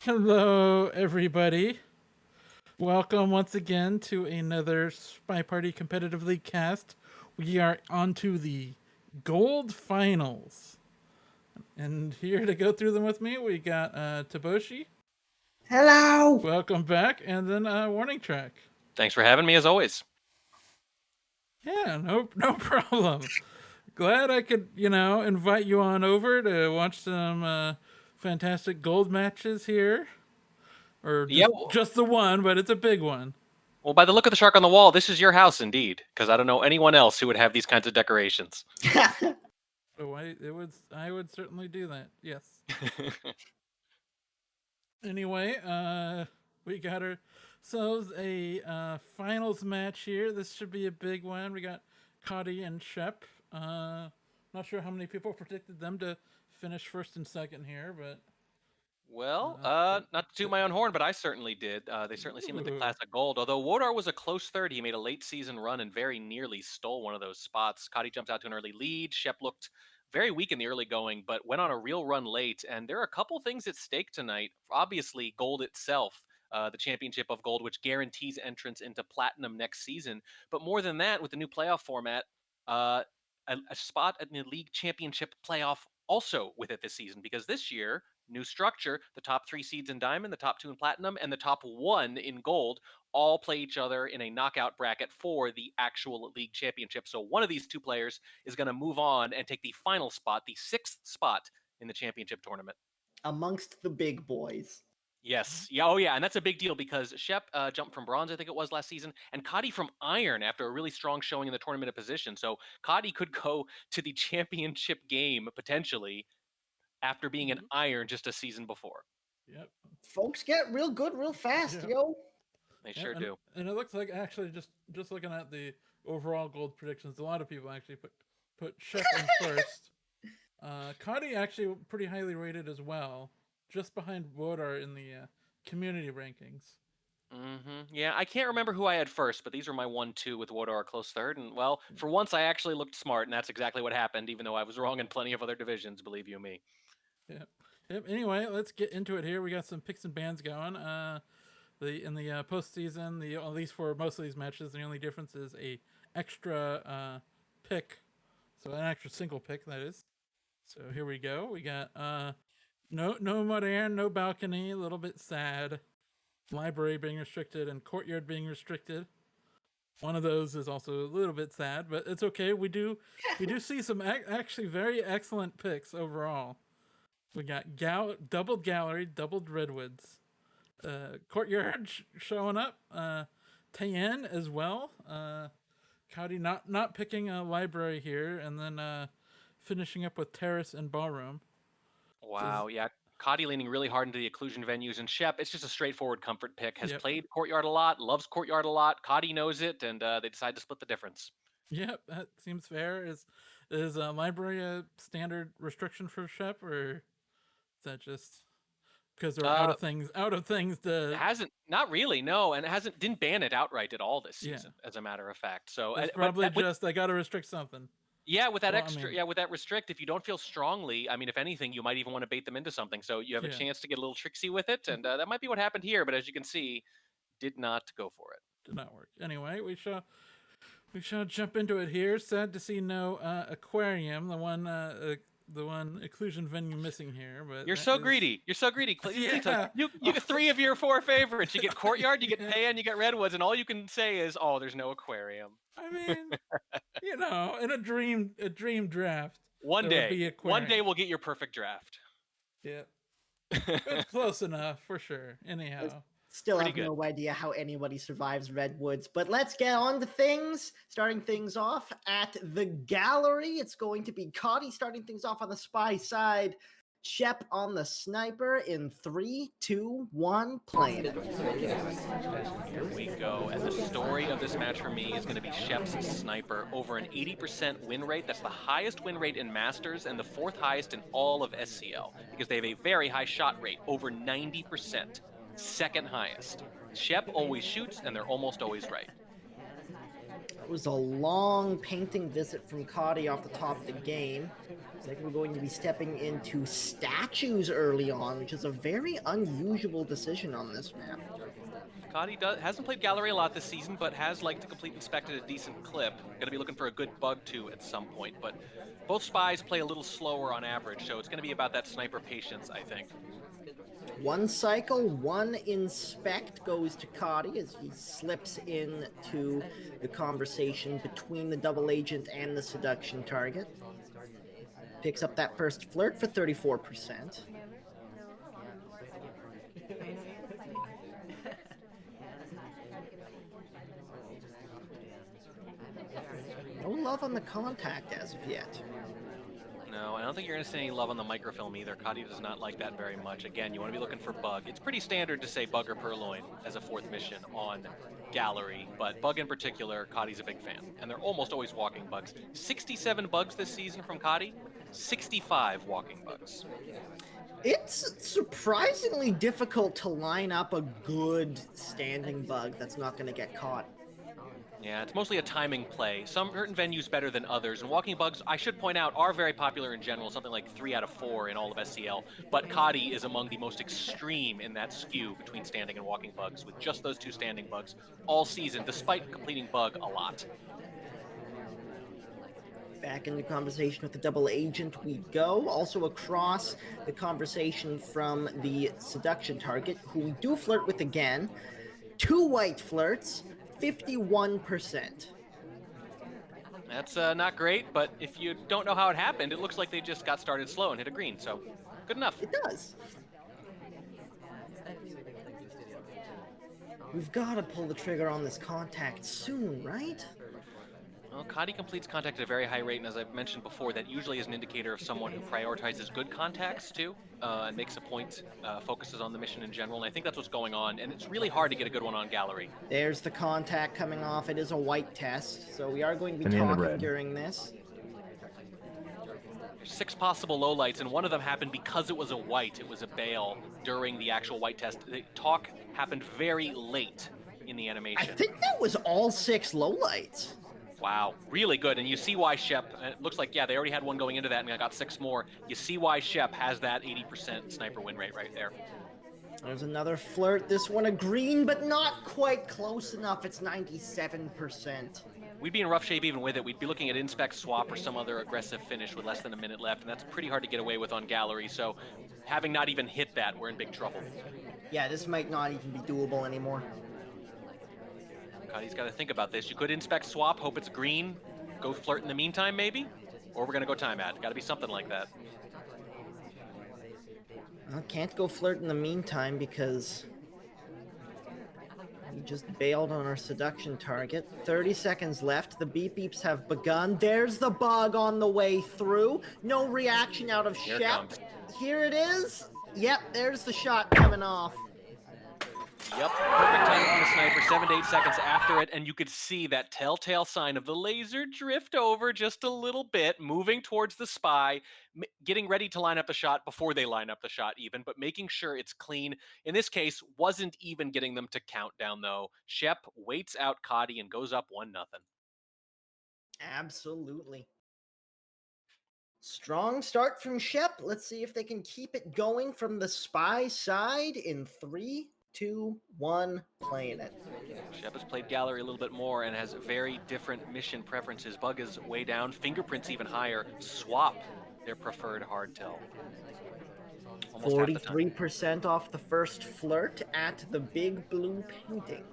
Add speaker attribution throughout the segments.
Speaker 1: Hello, everybody. Welcome once again to another Spy Party Competitive League cast. We are on to the Gold Finals. And here to go through them with me, we got Taboshi.
Speaker 2: Hello!
Speaker 1: Welcome back. And then Warning Track.
Speaker 3: Thanks for having me, as always.
Speaker 1: Yeah, no problem. Glad I could, invite you on over to watch some fantastic gold matches here. Or
Speaker 3: Yeah,
Speaker 1: just the one, but it's a big one.
Speaker 3: well, by the look of the shark on the wall, this is your house indeed, because I don't know anyone else who would have these kinds of decorations.
Speaker 1: Oh, I would certainly do that. Yes. Anyway, we got ourselves a finals match here. This should be a big one. We got Kotte and Shep. Not sure how many people predicted them to finish first and second here, but
Speaker 3: Well, not to toot my own horn, but I certainly did. They certainly seem like the
Speaker 1: ooh,
Speaker 3: class of gold. Although Wodar was a close third, he made a late season run and very nearly stole one of those spots. Cotty jumped out to an early lead. Shep looked very weak in the early going, but went on a real run late. And there are a couple things at stake tonight. Obviously, gold itself. The championship of gold, which guarantees entrance into platinum next season. But more than that, with the new playoff format, uh, a spot in the league championship playoff also with it this season, because this year, new structure, the top 3 seeds in diamond, the top 2 in platinum, and the top 1 in gold all play each other in a knockout bracket for the actual league championship. So one of these 2 players is going to move on and take the final spot, the 6th spot in the championship tournament.
Speaker 2: Amongst the big boys.
Speaker 3: Yes. Yeah. Oh, yeah. And that's a big deal because Shep jumped from bronze, I think it was last season, and Kotte from iron after a really strong showing in the tournament of position. So Kotte could go to the championship game potentially after being an iron just a season before.
Speaker 1: yep,
Speaker 2: Folks get real good real fast,
Speaker 1: yep,
Speaker 2: yo.
Speaker 3: They
Speaker 1: yep.
Speaker 3: sure do.
Speaker 1: And it looks like actually just looking at the overall gold predictions, a lot of people actually put Shep in first. Kotte actually pretty highly rated as well, just behind Wodar in the community rankings.
Speaker 3: Yeah, I can't remember who I had first, but these were my 1-2 with Wodar a close third. And well, for once, I actually looked smart, and that's exactly what happened, even though I was wrong in plenty of other divisions, believe you me.
Speaker 1: Yep. Yep. Anyway, let's get into it here. We got some picks and bans going. The in the postseason, at least for most of these matches, the only difference is a extra pick, so an extra single pick that is. So here we go. We got no mud air, no balcony. A little bit sad. Library being restricted and courtyard being restricted. One of those is also a little bit sad, but it's okay. We do see some actually very excellent picks overall. We got doubled gallery, doubled redwoods, courtyard showing up, Tayen as well. Cowdy not picking a library here, and then finishing up with terrace and ballroom.
Speaker 3: Wow, yeah. Cotty leaning really hard into the occlusion venues, and Shep, it's just a straightforward comfort pick. Has
Speaker 1: Yep.
Speaker 3: played Courtyard a lot, loves Courtyard a lot. Cotty knows it, and they decide to split the difference.
Speaker 1: Yep, that seems fair. Is a library a standard restriction for Shep, or is that just because they're
Speaker 3: Uh,
Speaker 1: out of things to?
Speaker 3: hasn't, not really, no, and it hasn't, didn't ban it outright at all this
Speaker 1: Yeah,
Speaker 3: season, as a matter of fact. So,
Speaker 1: it's
Speaker 3: but
Speaker 1: probably
Speaker 3: with
Speaker 1: just I got to restrict something.
Speaker 3: yeah, with that
Speaker 1: Well, I
Speaker 3: extra,
Speaker 1: mean,
Speaker 3: yeah, with that restrict, if you don't feel strongly, I mean, if anything, you might even want to bait them into something. So you have a
Speaker 1: yeah,
Speaker 3: chance to get a little tricksy with it, and that might be what happened here. But as you can see, did not go for it.
Speaker 1: did not work. Anyway, we shall jump into it here. Sad to see no aquarium, the one occlusion venue missing here. But
Speaker 3: You're
Speaker 1: that
Speaker 3: so
Speaker 1: is,
Speaker 3: greedy. You're so greedy.
Speaker 1: yeah.
Speaker 3: You get 3 of your 4 favorites. You get Courtyard, you get Tayen, you get Redwoods, and all you can say is, "Oh, there's no aquarium."
Speaker 1: I mean, in a dream draft,
Speaker 3: One
Speaker 1: there would be
Speaker 3: day, one
Speaker 1: aquarium.
Speaker 3: day we'll get your perfect draft.
Speaker 1: Yeah, it's close enough for sure. Anyhow,
Speaker 2: Still
Speaker 3: Pretty
Speaker 2: have
Speaker 3: good.
Speaker 2: no idea how anybody survives Redwoods, but let's get on to things. Starting things off at the gallery, it's going to be Cotty starting things off on the spy side. Shep on the sniper in 3, 2, 1, playing it.
Speaker 3: Here we go. And the story of this match for me is going to be Shep's sniper. Over an 80% win rate. That's the highest win rate in Masters and the 4th highest in all of SCL because they have a very high shot rate, over 90%. 2nd highest. Shep always shoots and they're almost always right.
Speaker 2: It was a long painting visit from Kotte off the top of the game. Looks like we're going to be stepping into statues early on, which is a very unusual decision on this map.
Speaker 3: Kotte hasn't played Gallery a lot this season, but has liked to complete Inspect at a decent clip. Going to be looking for a good bug too at some point, but both spies play a little slower on average, so it's going to be about that sniper patience, I think.
Speaker 2: One cycle, one inspect goes to Kotte as he slips into the conversation between the double agent and the seduction target. Picks up that first flirt for 34%. No love on the contact as of yet.
Speaker 3: No, I don't think you're going to see any love on the microfilm either. Kotte does not like that very much. Again, you want to be looking for bug. It's pretty standard to say bug or purloin as a fourth mission on Gallery, but bug in particular, Kotte's a big fan. And they're almost always walking bugs. 67 bugs this season from Kotte, 65 walking bugs.
Speaker 2: It's surprisingly difficult to line up a good standing bug that's not going to get caught.
Speaker 3: Yeah, it's mostly a timing play. Some certain venues better than others, and walking bugs, I should point out, are very popular in general, something like 3 out of 4 in all of SCL, but Kotte is among the most extreme in that skew between standing and walking bugs, with just those 2 standing bugs all season, despite completing bug a lot.
Speaker 2: Back into conversation with the double agent we go. Also across the conversation from the seduction target, who we do flirt with again. 2 white flirts, 51%.
Speaker 3: That's not great, but if you don't know how it happened, it looks like they just got started slow and hit a green, so good enough.
Speaker 2: It does. We've got to pull the trigger on this contact soon, right?
Speaker 3: Well, Kotte completes contact at a very high rate, and as I've mentioned before, that usually is an indicator of someone who prioritizes good contacts, too, and makes a point, focuses on the mission in general, and I think that's what's going on, and it's really hard to get a good one on Gallery.
Speaker 2: There's the contact coming off. It is a white test, so we are going to be talking during this.
Speaker 3: There's 6 possible lowlights, and one of them happened because it was a white. It was a bail during the actual white test. The talk happened very late in the animation.
Speaker 2: I think that was all 6 lowlights.
Speaker 3: Wow, really good. And you see why Sheph, it looks like, yeah, they already had one going into that, and I got 6 more. You see why Sheph has that 80% sniper win rate right there.
Speaker 2: There's another flirt. This one a green, but not quite close enough. It's 97%.
Speaker 3: We'd be in rough shape even with it. We'd be looking at inspect, swap, or some other aggressive finish with less than a minute left, and that's pretty hard to get away with on Gallery. So having not even hit that, we're in big trouble.
Speaker 2: Yeah, this might not even be doable anymore.
Speaker 3: Kotte's got to think about this. You could inspect, swap, hope it's green, go flirt in the meantime, maybe? Or we're going to go time ad. Got to be something like that.
Speaker 2: I can't go flirt in the meantime because we just bailed on our seduction target. 30 seconds left. The beep beeps have begun. There's the bug on the way through. No reaction out of Sheph. Here it is. Yep, there's the shot coming off.
Speaker 3: Yep, perfect timing from the sniper, 7 to 8 seconds after it, and you could see that telltale sign of the laser drift over just a little bit, moving towards the spy, getting ready to line up the shot before they line up the shot even, but making sure it's clean. In this case, wasn't even getting them to count down, though. Sheph waits out Kotte and goes up 1-0.
Speaker 2: Absolutely. Strong start from Sheph. Let's see if they can keep it going from the spy side in 3, 2, 1, playing it.
Speaker 3: Sheph has played Gallery a little bit more and has very different mission preferences. Bug is way down, fingerprints even higher. Swap their preferred hardtail.
Speaker 2: 43% off the first flirt at the big blue painting.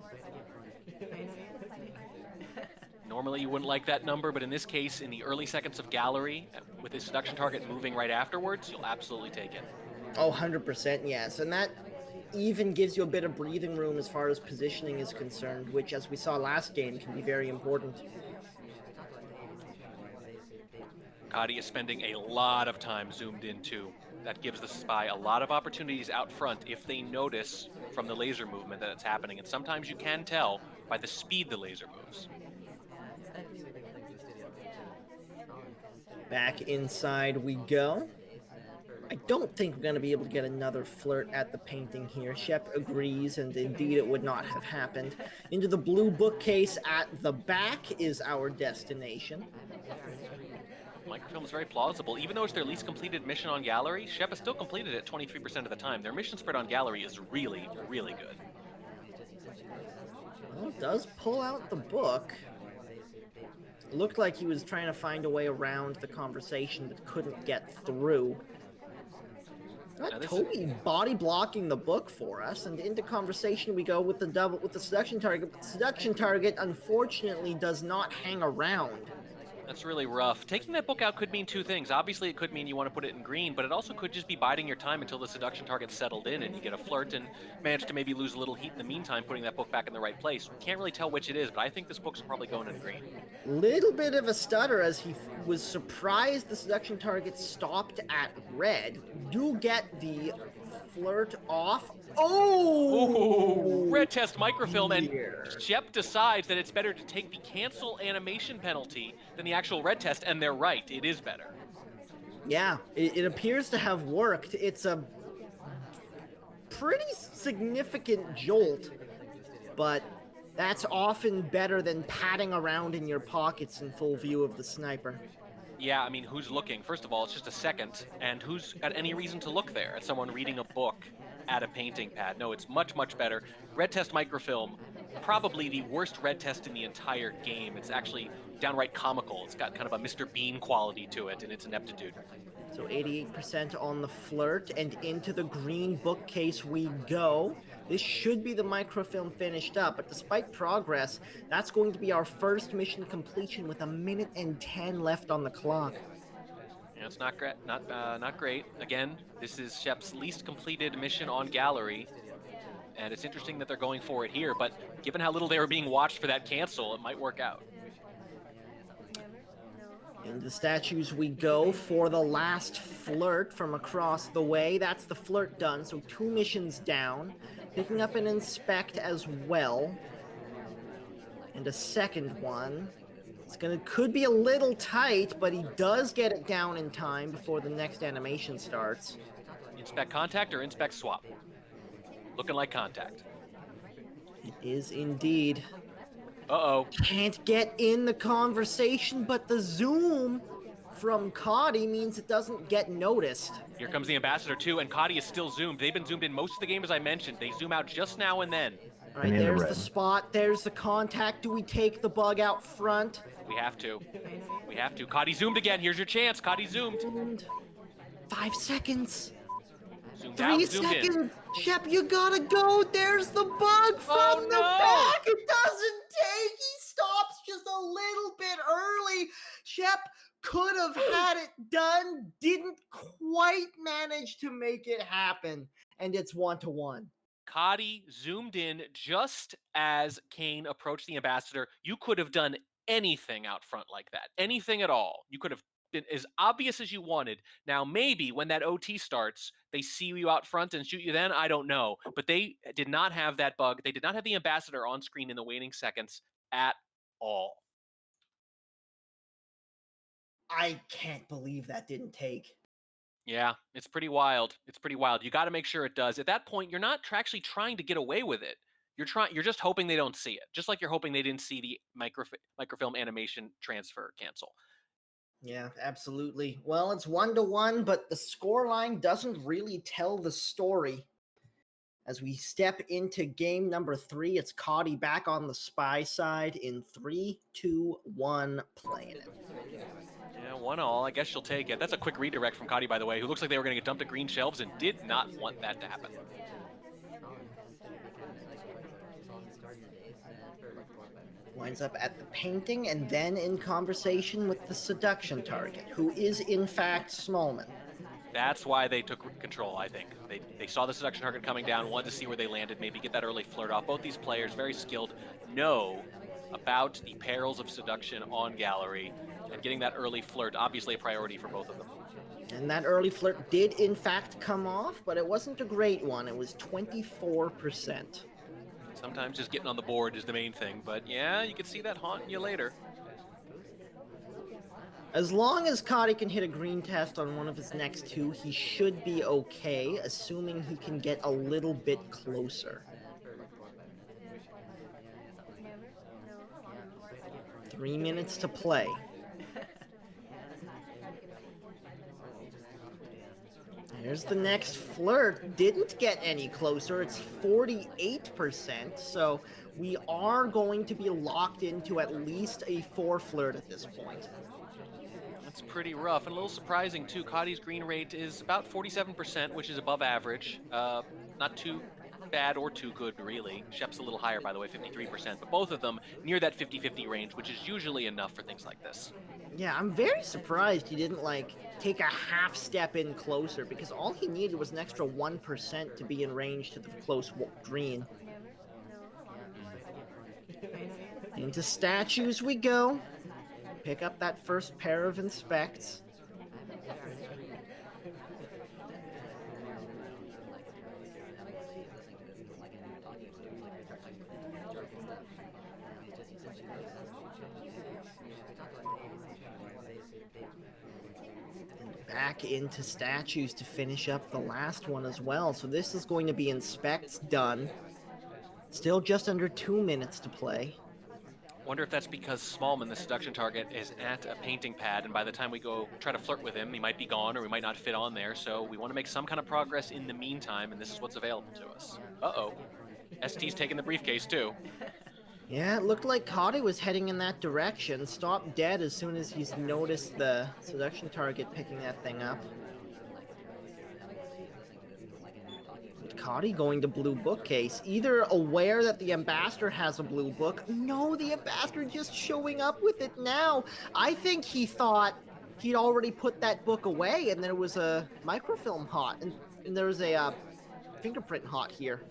Speaker 3: Normally you wouldn't like that number, but in this case, in the early seconds of Gallery, with his seduction target moving right afterwards, you'll absolutely take it.
Speaker 2: Oh, 100% yes, and that even gives you a bit of breathing room as far as positioning is concerned, which, as we saw last game, can be very important.
Speaker 3: Kotte is spending a lot of time zoomed in too. That gives the spy a lot of opportunities out front if they notice from the laser movement that it's happening, and sometimes you can tell by the speed the laser moves.
Speaker 2: Back inside we go. I don't think we're going to be able to get another flirt at the painting here. Shep agrees, and indeed it would not have happened. Into the blue bookcase at the back is our destination.
Speaker 3: Microfilm is very plausible. Even though it's their least completed mission on Gallery, Shep has still completed it 23% of the time. Their mission spread on Gallery is really, really good.
Speaker 2: Well, it does pull out the book. It looked like he was trying to find a way around the conversation but couldn't get through. Got Toby body blocking the book for us, and into conversation we go with the seduction target. But the seduction target unfortunately does not hang around.
Speaker 3: That's really rough. Taking that book out could mean two things. Obviously, it could mean you want to put it in green, but it also could just be biding your time until the seduction target's settled in and you get a flirt and manage to maybe lose a little heat in the meantime, putting that book back in the right place. We can't really tell which it is, but I think this book's probably going in green.
Speaker 2: Little bit of a stutter as he was surprised the seduction target stopped at red. Do get the flirt off. Oh!
Speaker 3: Ooh, red test microfilm, and Shep decides that it's better to take the cancel animation penalty than the actual red test, and they're right, it is better.
Speaker 2: Yeah, it appears to have worked. It's a pretty significant jolt, but that's often better than padding around in your pockets in full view of the sniper.
Speaker 3: Yeah, I mean, who's looking? First of all, it's just a second, and who's got any reason to look there at someone reading a book at a painting pad? No, it's much, much better. Red test microfilm, probably the worst red test in the entire game. It's actually downright comical. It's got kind of a Mr. Bean quality to it in its ineptitude.
Speaker 2: So 88% on the flirt, and into the green bookcase we go. This should be the microfilm finished up, but despite progress, that's going to be our first mission completion with 1 minute and 10 left on the clock.
Speaker 3: Yeah, it's not great. Not great. Again, this is Shep's least completed mission on Gallery, and it's interesting that they're going for it here. But given how little they were being watched for that cancel, it might work out.
Speaker 2: In the statues we go for the last flirt from across the way. That's the flirt done, so 2 missions down. Picking up an inspect as well. And a second one. Could be a little tight, but he does get it down in time before the next animation starts.
Speaker 3: Inspect contact or inspect swap? Looking like contact.
Speaker 2: It is indeed.
Speaker 3: Uh-oh.
Speaker 2: Can't get in the conversation, but the zoom from Kotte means it doesn't get noticed.
Speaker 3: Here comes the ambassador too, and Kotte is still zoomed. They've been zoomed in most of the game, as I mentioned. They zoom out just now and then.
Speaker 2: All right, there's the spot. There's the contact. Do we take the bug out front?
Speaker 3: We have to. We have to. Kotte zoomed again. Here's your chance. Kotte zoomed.
Speaker 2: 5 seconds.
Speaker 3: Zoomed
Speaker 2: 3
Speaker 3: out, zoomed
Speaker 2: seconds.
Speaker 3: in.
Speaker 2: Shep, you gotta go. There's the bug from the back. It doesn't take. He stops just a little bit early. Shep could have had it done. Didn't quite manage to make it happen. And it's 1-1.
Speaker 3: Kotte zoomed in just as Kane approached the ambassador. You could have done anything out front like that. Anything at all. You could have been as obvious as you wanted. Now, maybe when that OT starts, they see you out front and shoot you then. I don't know. But they did not have that bug. They did not have the ambassador on screen in the waning seconds at all.
Speaker 2: I can't believe that didn't take.
Speaker 3: Yeah, it's pretty wild. It's pretty wild. You got to make sure it does. At that point, you're not actually trying to get away with it. You're just hoping they don't see it. Just like you're hoping they didn't see the microfilm animation transfer cancel.
Speaker 2: Yeah, absolutely. Well, it's 1-1, but the scoreline doesn't really tell the story. As we step into game number 3, it's Kotte back on the spy side in 3, 2, 1, playing it.
Speaker 3: Yeah, 1-1. I guess she'll take it. That's a quick redirect from Kotte, by the way, who looks like they were going to get dumped at green shelves and did not want that to happen.
Speaker 2: Winds up at the painting and then in conversation with the seduction target, who is in fact Smallman.
Speaker 3: That's why they took control, I think. They saw the seduction target coming down, wanted to see where they landed, maybe get that early flirt off. Both these players, very skilled, know about the perils of seduction on Gallery, and getting that early flirt, obviously a priority for both of them.
Speaker 2: And that early flirt did in fact come off, but it wasn't a great one. It was 24%.
Speaker 3: Sometimes just getting on the board is the main thing, but yeah, you can see that haunting you later.
Speaker 2: As long as Kotte can hit a green test on one of his next two, he should be okay, assuming he can get a little bit closer. 3 minutes to play. There's the next flirt. Didn't get any closer. It's 48%, so we are going to be locked into at least a 4 flirt at this point.
Speaker 3: That's pretty rough and a little surprising too. Kotte's green rate is about 47%, which is above average. Not too bad or too good, really. Sheph's a little higher, by the way, 53%, but both of them near that 50-50 range, which is usually enough for things like this.
Speaker 2: Yeah, I'm very surprised he didn't, take a half step in closer, because all he needed was an extra 1% to be in range to the close green. Into statues we go. Pick up that first pair of inspects. Back into statues to finish up the last one as well. So this is going to be inspects done. Still just under 2 minutes to play.
Speaker 3: Wonder if that's because Smallman, the seduction target, is at a painting pad, and by the time we go try to flirt with him, he might be gone or we might not fit on there. So we want to make some kind of progress in the meantime, and this is what's available to us. Uh-oh. ST's taking the briefcase too.
Speaker 2: Yeah, it looked like Kotte was heading in that direction. Stopped dead as soon as he's noticed the seduction target picking that thing up. Kotte going to blue bookcase, either aware that the ambassador has a blue book. No, the ambassador just showing up with it now. I think he thought he'd already put that book away and there was a microfilm hot and there was a fingerprint hot here.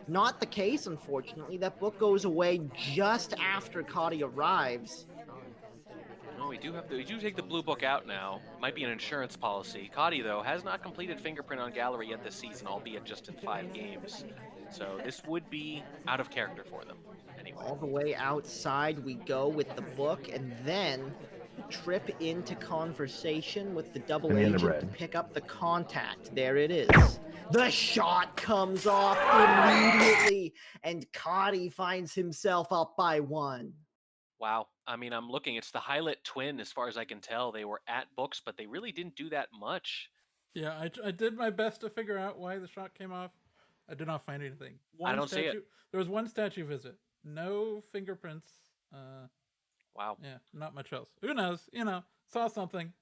Speaker 2: Not the case, unfortunately. That book goes away just after Kotte arrives.
Speaker 3: No, we do take the blue book out now. Might be an insurance policy. Kotte, though, has not completed fingerprint on gallery yet this season, albeit just in 5 games. So this would be out of character for them. Anyway.
Speaker 2: All the way outside we go with the book, and then trip into conversation with the double agent to pick up the contact. There it is. The shot comes off immediately, and Kotte finds himself up by 1.
Speaker 3: Wow. I mean, I'm looking. It's the Hylet twin, as far as I can tell. They were at books, but they really didn't do that much.
Speaker 1: Yeah, I did my best to figure out why the shot came off. I did not find anything.
Speaker 3: I don't see it.
Speaker 1: There was one statue visit. No fingerprints.
Speaker 3: Wow.
Speaker 1: Yeah, not much else. Who knows? Saw something.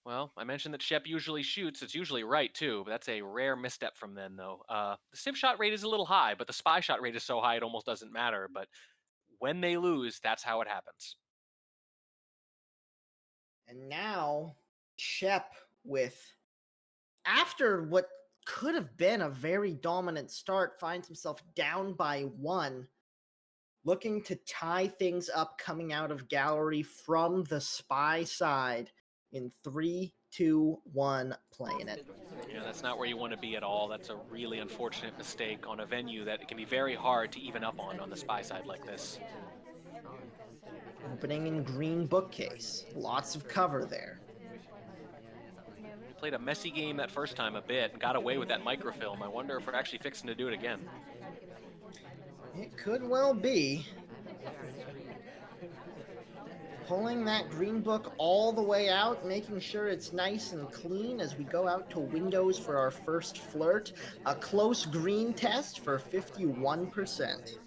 Speaker 3: Well, I mentioned that Shep usually shoots. It's usually right, too, but that's a rare misstep from them, though. The Civ shot rate is a little high, but the Spy shot rate is so high it almost doesn't matter. But when they lose, that's how it happens.
Speaker 2: And now, Shep after what could have been a very dominant start, finds himself down by 1. Looking to tie things up coming out of gallery from the Spy side in 3, 2, 1, playing it.
Speaker 3: Yeah, that's not where you want to be at all. That's a really unfortunate mistake on a venue that it can be very hard to even up on the Spy side like this.
Speaker 2: Opening in green bookcase. Lots of cover there.
Speaker 3: We played a messy game that first time a bit and got away with that microfilm. I wonder if we're actually fixing to do it again.
Speaker 2: It could well be. Pulling that green book all the way out, making sure it's nice and clean as we go out to windows for our first flirt. A close green test for 51%.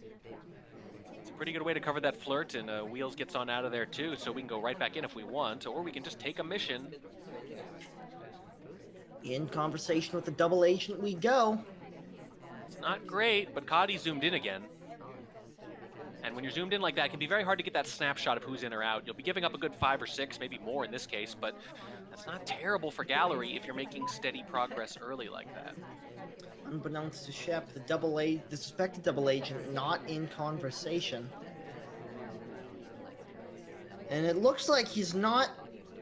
Speaker 3: It's a pretty good way to cover that flirt, and Wheels gets on out of there too, so we can go right back in if we want, or we can just take a mission.
Speaker 2: In conversation with the double agent we go.
Speaker 3: It's not great, but Kotte zoomed in again. And when you're zoomed in like that, it can be very hard to get that snapshot of who's in or out. You'll be giving up a good 5 or 6, maybe more in this case, but that's not terrible for gallery if you're making steady progress early like that.
Speaker 2: Unbeknownst to Shep, the suspected double agent not in conversation. And it looks like he's not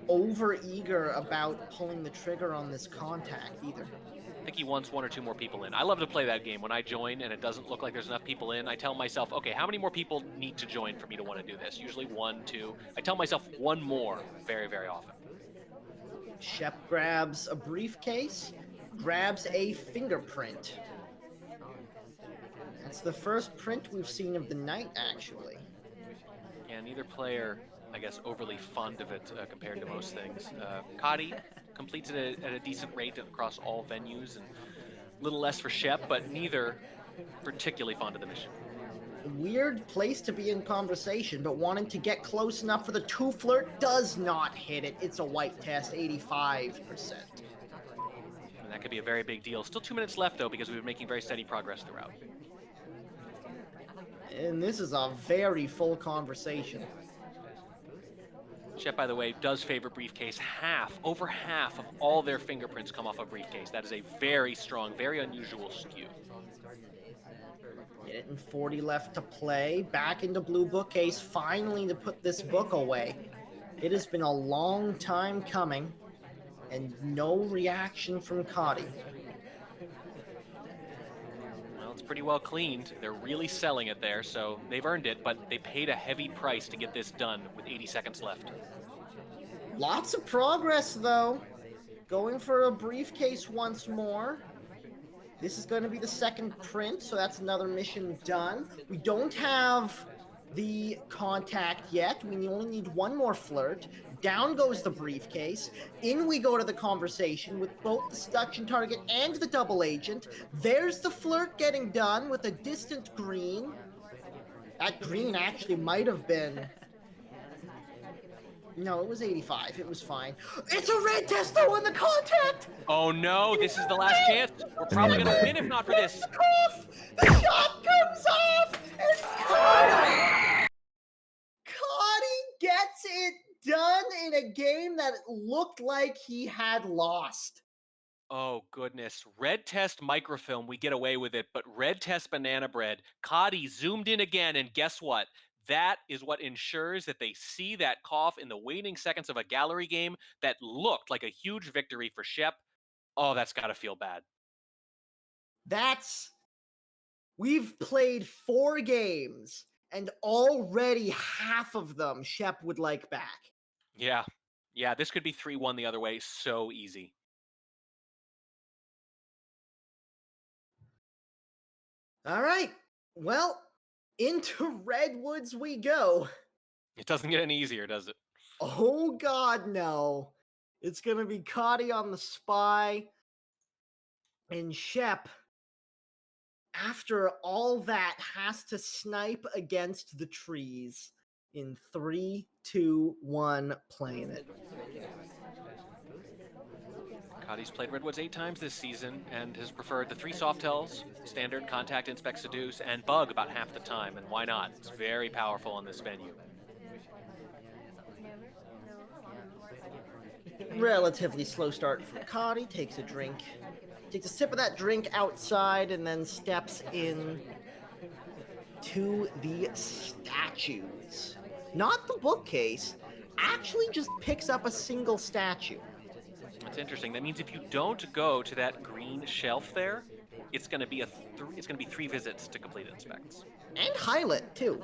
Speaker 2: over-eager about pulling the trigger on this contact either.
Speaker 3: I think he wants 1 or 2 more people in. I love to play that game. When I join and it doesn't look like there's enough people in, I tell myself, okay, how many more people need to join for me to want to do this? Usually 1, 2. I tell myself 1 more very, very often.
Speaker 2: Shep grabs a briefcase, grabs a fingerprint. That's the first print we've seen of the night, actually.
Speaker 3: Yeah, neither player, I guess, overly fond of it compared to most things. Kotte completes it at a decent rate across all venues, and a little less for Shep, but neither particularly fond of the mission.
Speaker 2: Weird place to be in conversation, but wanting to get close enough for the 2 flirt does not hit it. It's a white test, 85%.
Speaker 3: And that could be a very big deal. Still 2 minutes left, though, because we've been making very steady progress throughout.
Speaker 2: And this is a very full conversation.
Speaker 3: Shep, by the way, does favor briefcase. Over half of all their fingerprints come off a briefcase. That is a very strong, very unusual skew.
Speaker 2: Minute and 40 left to play. Back into blue bookcase, finally to put this book away. It has been a long time coming, and no reaction from Kotte.
Speaker 3: Well, it's pretty well cleaned. They're really selling it there, so they've earned it, but they paid a heavy price to get this done with 80 seconds left.
Speaker 2: Lots of progress, though. Going for a briefcase once more. This is going to be the second print, so that's another mission done. We don't have the contact yet. We only need one more flirt. Down goes the briefcase. In we go to the conversation with both the seduction target and the double agent. There's the flirt getting done with a distant green. That green actually might have been... No, it was 85. It was fine. It's a red test, though, in the contact!
Speaker 3: Oh no, this is the last chance. We're probably gonna win if not for this.
Speaker 2: The shot comes off, and Kotte gets it done in a game that looked like he had lost.
Speaker 3: Oh goodness, red test microfilm, we get away with it, but red test banana bread, Kotte zoomed in again, and guess what? That is what ensures that they see that cough in the waning seconds of a gallery game that looked like a huge victory for Shep. Oh, that's gotta feel bad.
Speaker 2: We've played 4 games, and already half of them Shep would like back.
Speaker 3: Yeah, this could be 3-1 the other way so easy.
Speaker 2: All right, well, into Redwoods we go.
Speaker 3: It doesn't get any easier, does it?
Speaker 2: Oh god, no. It's gonna be Kotte on the spy, and Shep, after all that, has to snipe against the trees in 3, 2, 1, playing it.
Speaker 3: Kotte's played Redwoods 8 times this season and has preferred the 3 Softells, Standard, Contact, Inspect, Seduce, and Bug about half the time, and why not? It's very powerful on this venue.
Speaker 2: Relatively slow start for Kotte, takes a sip of that drink outside, and then steps in to the statues. Not the bookcase, actually just picks up a single statue.
Speaker 3: That's interesting. That means if you don't go to that green shelf there, it's going to be 3 visits to complete inspects.
Speaker 2: And highlight too.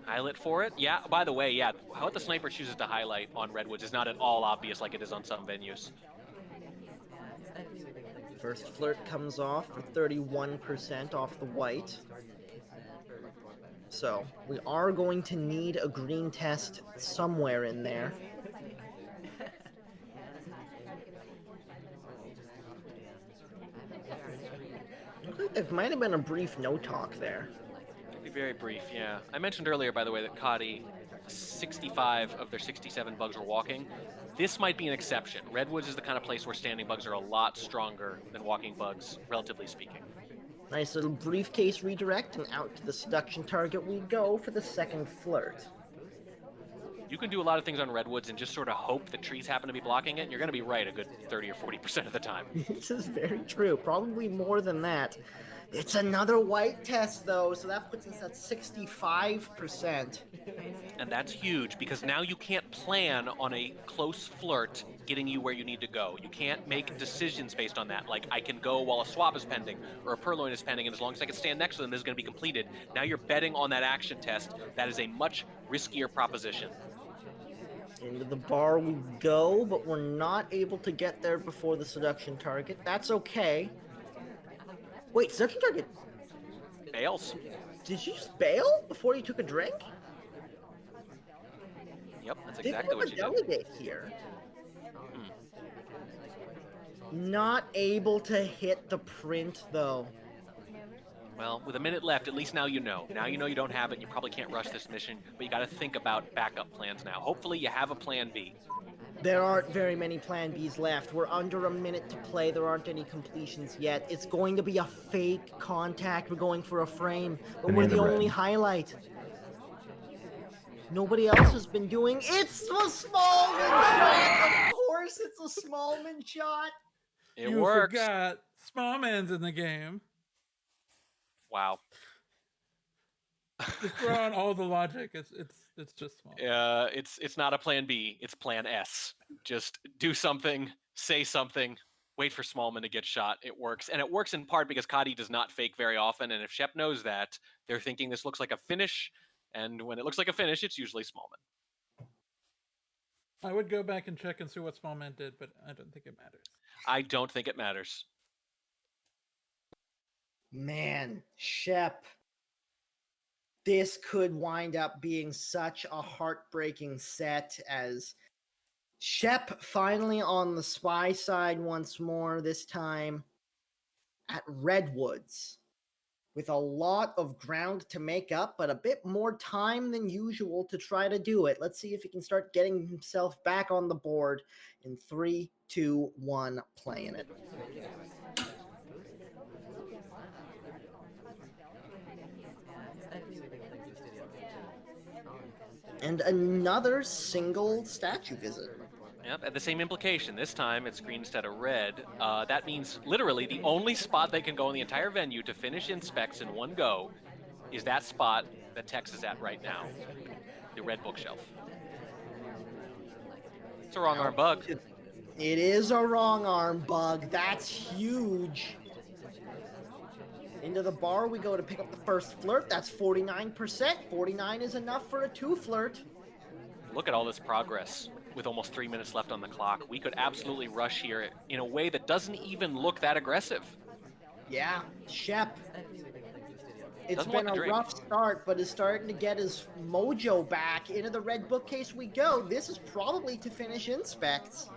Speaker 3: Highlight for it? Yeah, by the way, what the sniper chooses to highlight on Redwoods is not at all obvious like it is on some venues.
Speaker 2: First flirt comes off for 31% off the white. So, we are going to need a green test somewhere in there. It might have been a brief no-talk there.
Speaker 3: It'll be very brief, yeah. I mentioned earlier, by the way, that Kotte, 65 of their 67 bugs were walking. This might be an exception. Redwoods is the kind of place where standing bugs are a lot stronger than walking bugs, relatively speaking.
Speaker 2: Nice little briefcase redirect, and out to the seduction target we go for the second flirt.
Speaker 3: You can do a lot of things on Redwoods and just sort of hope that trees happen to be blocking it, and you're going to be right a good 30 or 40% of the time.
Speaker 2: This is very true. Probably more than that. It's another white test, though, so that puts us at 65%.
Speaker 3: And that's huge, because now you can't plan on a close flirt getting you where you need to go. You can't make decisions based on that, like I can go while a swap is pending, or a purloin is pending, and as long as I can stand next to them, this is going to be completed. Now you're betting on that action test. That is a much riskier proposition.
Speaker 2: Into the bar we go, but we're not able to get there before the seduction target. That's okay. Wait, seduction target,
Speaker 3: Bails.
Speaker 2: did you just bail before you took a drink?
Speaker 3: Yep, that's
Speaker 2: Didn't
Speaker 3: exactly
Speaker 2: have
Speaker 3: what
Speaker 2: a
Speaker 3: you did.
Speaker 2: delegate here.
Speaker 3: Hmm.
Speaker 2: Not able to hit the print, though.
Speaker 3: Well, with a minute left, at least now you know. Now you know you don't have it. You probably can't rush this mission, but you got to think about backup plans now. Hopefully you have a plan B.
Speaker 2: There aren't very many plan Bs left. We're under a minute to play. There aren't any completions yet. It's going to be a fake contact. We're going for a frame, but
Speaker 4: And
Speaker 2: we're
Speaker 4: in
Speaker 2: the
Speaker 4: the red.
Speaker 2: only highlight. Nobody else has been doing. It's a Smallman shot! Of course it's a Smallman shot!
Speaker 3: It
Speaker 1: You
Speaker 3: works.
Speaker 1: forgot Small Man's in the game.
Speaker 3: Wow.
Speaker 1: Just throw on all the logic. It's just small.
Speaker 3: It's not a plan B. It's plan S. Just do something, say something, wait for Smallman to get shot. It works. And it works in part because Kotte does not fake very often. And if Shep knows that, they're thinking this looks like a finish. And when it looks like a finish, it's usually Smallman.
Speaker 1: I would go back and check and see what Small Man did, but I don't think it matters.
Speaker 3: I don't think it matters.
Speaker 2: Man, Shep. This could wind up being such a heartbreaking set as Shep finally on the spy side once more, this time at Redwoods. With a lot of ground to make up, but a bit more time than usual to try to do it. Let's see if he can start getting himself back on the board in 3, 2, 1, playing it. And another single statue visit.
Speaker 3: Yep, and the same implication. This time it's green instead of red. That means literally the only spot they can go in the entire venue to finish inspects in one go is that spot that Tex is at right now, the red bookshelf. It's a wrong arm bug.
Speaker 2: It is a wrong arm bug. That's huge. Into the bar we go to pick up the first flirt. That's 49%. 49 is enough for a 2 flirt.
Speaker 3: Look at all this progress with almost 3 minutes left on the clock. We could absolutely rush here in a way that doesn't even look that aggressive.
Speaker 2: Yeah, Shep. It's
Speaker 3: Doesn't
Speaker 2: been
Speaker 3: want
Speaker 2: a
Speaker 3: to drink.
Speaker 2: rough start, but is starting to get his mojo back. Into the red bookcase we go. This is probably to finish inspects.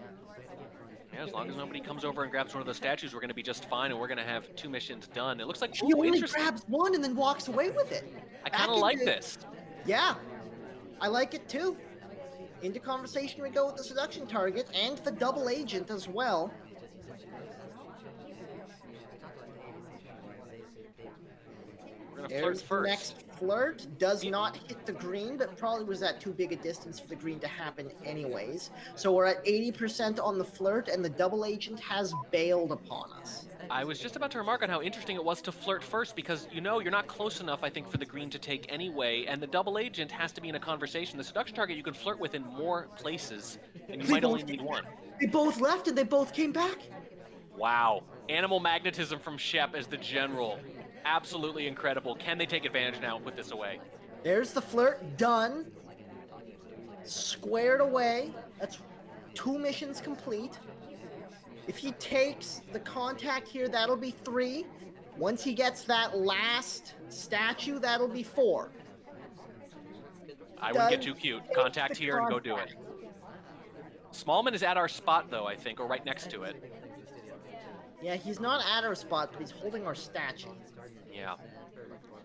Speaker 3: Yeah, as long as nobody comes over and grabs one of those statues, we're going to be just fine, and we're going to have 2 missions done. It looks like,
Speaker 2: He
Speaker 3: ooh,
Speaker 2: only
Speaker 3: interesting.
Speaker 2: grabs one and then walks away with it.
Speaker 3: I kind of
Speaker 2: Back
Speaker 3: like
Speaker 2: into-
Speaker 3: this.
Speaker 2: Yeah, I like it too. Into conversation we go with the seduction target and the double agent as well.
Speaker 3: We're going to flirt
Speaker 2: There's the
Speaker 3: first.
Speaker 2: next flirt. Does not hit the green, but probably was at too big a distance for the green to happen anyways. So we're at 80% on the flirt, and the double agent has bailed upon us.
Speaker 3: I was just about to remark on how interesting it was to flirt first because, you know, you're not close enough, I think, for the green to take anyway, and the double agent has to be in a conversation. The seduction target you can flirt with in more places, and you might only need one.
Speaker 2: They both left and they both came back.
Speaker 3: Wow. Animal magnetism from Shep as the general. Absolutely incredible. Can they take advantage now and put this away?
Speaker 2: There's the flirt done. Squared away. That's 2 missions complete. If he takes the contact here, that'll be 3. Once he gets that last statue, that'll be 4.
Speaker 3: I wouldn't get
Speaker 2: Does
Speaker 3: too cute.
Speaker 2: take
Speaker 3: Contact
Speaker 2: the
Speaker 3: here and go do it.
Speaker 2: contact.
Speaker 3: Smallman is at our spot, though, I think, or right next to it.
Speaker 2: Yeah, he's not at our spot, but he's holding our statue.
Speaker 3: Yeah.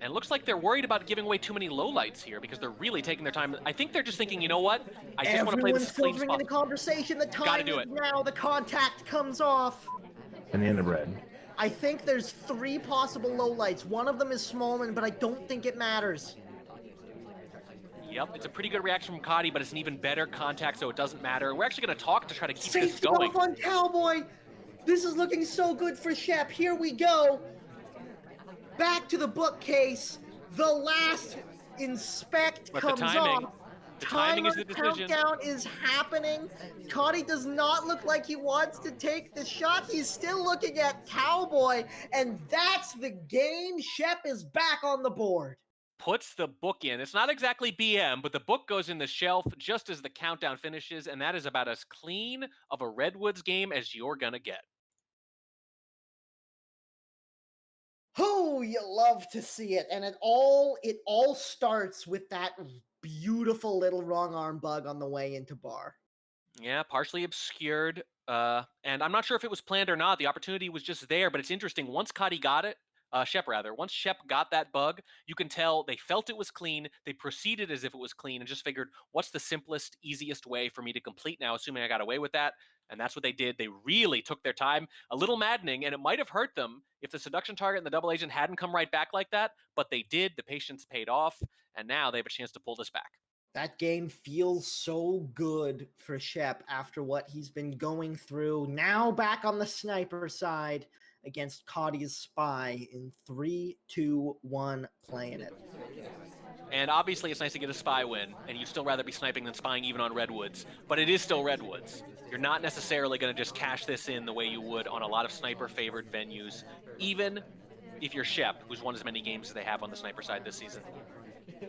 Speaker 3: And it looks like they're worried about giving away too many lowlights here because they're really taking their time. I think they're just thinking, you know what? I just want to play this
Speaker 2: Everyone's
Speaker 3: as clean as
Speaker 2: filtering in the
Speaker 3: possible.
Speaker 2: conversation. The
Speaker 3: Gotta
Speaker 2: time
Speaker 3: do
Speaker 2: is
Speaker 3: it.
Speaker 2: now. The contact comes off.
Speaker 4: And in the red.
Speaker 2: I think there's 3 possible lowlights. One of them is Smallman, but I don't think it matters.
Speaker 3: Yep, it's a pretty good reaction from Kotte, but it's an even better contact, so it doesn't matter. We're actually going to talk to try to keep this
Speaker 2: Safety
Speaker 3: going.
Speaker 2: off on Cowboy. This is looking so good for Shep. Here we go. Back to the bookcase. The last inspect
Speaker 3: But the
Speaker 2: comes
Speaker 3: timing-
Speaker 2: off.
Speaker 3: the timing is the
Speaker 2: Timer
Speaker 3: decision.
Speaker 2: countdown is happening. Kotte does not look like he wants to take the shot. He's still looking at Cowboy, and that's the game. Shep is back on the board.
Speaker 3: puts the book in. It's not exactly BM, but the book goes in the shelf just as the countdown finishes, and that is about as clean of a Redwoods game as you're going to get.
Speaker 2: Oh, you love to see it. And it all starts with that beautiful little wrong arm bug on the way into bar.
Speaker 3: Yeah, partially obscured. And I'm not sure if it was planned or not. The opportunity was just there, but it's interesting. Once Kotte got it, Shep rather, once Shep got that bug, you can tell they felt it was clean. They proceeded as if it was clean and just figured, what's the simplest, easiest way for me to complete now, assuming I got away with that? And that's what they did. They really took their time. A little maddening, and it might have hurt them if the seduction target and the double agent hadn't come right back like that, but they did. The patience paid off, and now they have a chance to pull this back.
Speaker 2: That game feels so good for Shep after what he's been going through. Now back on the sniper side against Kotte's spy in 3, 2, 1, playing it.
Speaker 3: And obviously it's nice to get a spy win, and you'd still rather be sniping than spying even on Redwoods, but it is still Redwoods. You're not necessarily going to just cash this in the way you would on a lot of sniper-favored venues, even if you're Shep, who's won as many games as they have on the sniper side this season.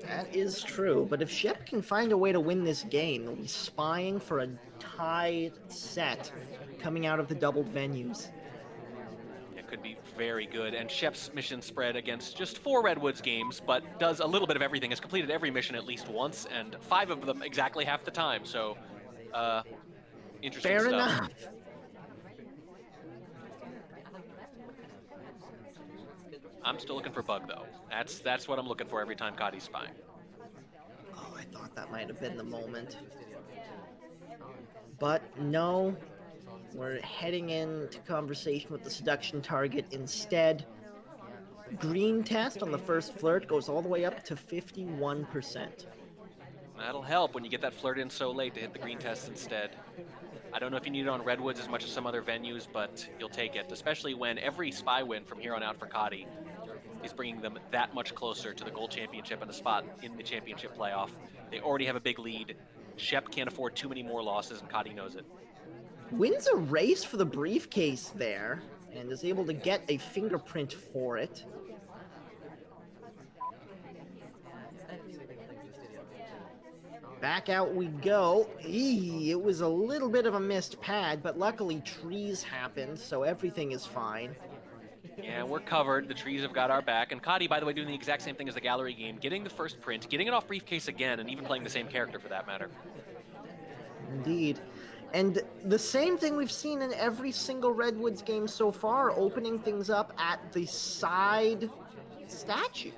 Speaker 2: That is true, but if Shep can find a way to win this game, they'll be spying for a tied set coming out of the doubled venues.
Speaker 3: It could be very good, and Shep's mission spread against just 4 Redwoods games, but does a little bit of everything, has completed every mission at least once, and 5 of them exactly half the time, so interesting
Speaker 2: Fair
Speaker 3: stuff.
Speaker 2: enough.
Speaker 3: I'm still looking for bug, though. That's what I'm looking for every time Kotte's spying.
Speaker 2: Oh, I thought that might have been the moment. But no, we're heading into conversation with the seduction target instead. Green test on the first flirt goes all the way up to 51%.
Speaker 3: That'll help when you get that flirt in so late to hit the green test instead. I don't know if you need it on Redwoods as much as some other venues, but you'll take it, especially when every spy win from here on out for Kotte is bringing them that much closer to the Gold Championship and a spot in the championship playoff. They already have a big lead. Shep can't afford too many more losses, and Kotte knows it.
Speaker 2: Wins a race for the briefcase there, and is able to get a fingerprint for it. Back out we go. It was a little bit of a missed pad, but luckily trees happened, so everything is fine.
Speaker 3: Yeah, we're covered. The trees have got our back. And Kotte, by the way, doing the exact same thing as the gallery game, getting the first print, getting it off briefcase again, and even playing the same character for that matter.
Speaker 2: Indeed. And the same thing we've seen in every single Redwoods game so far, opening things up at the side statues.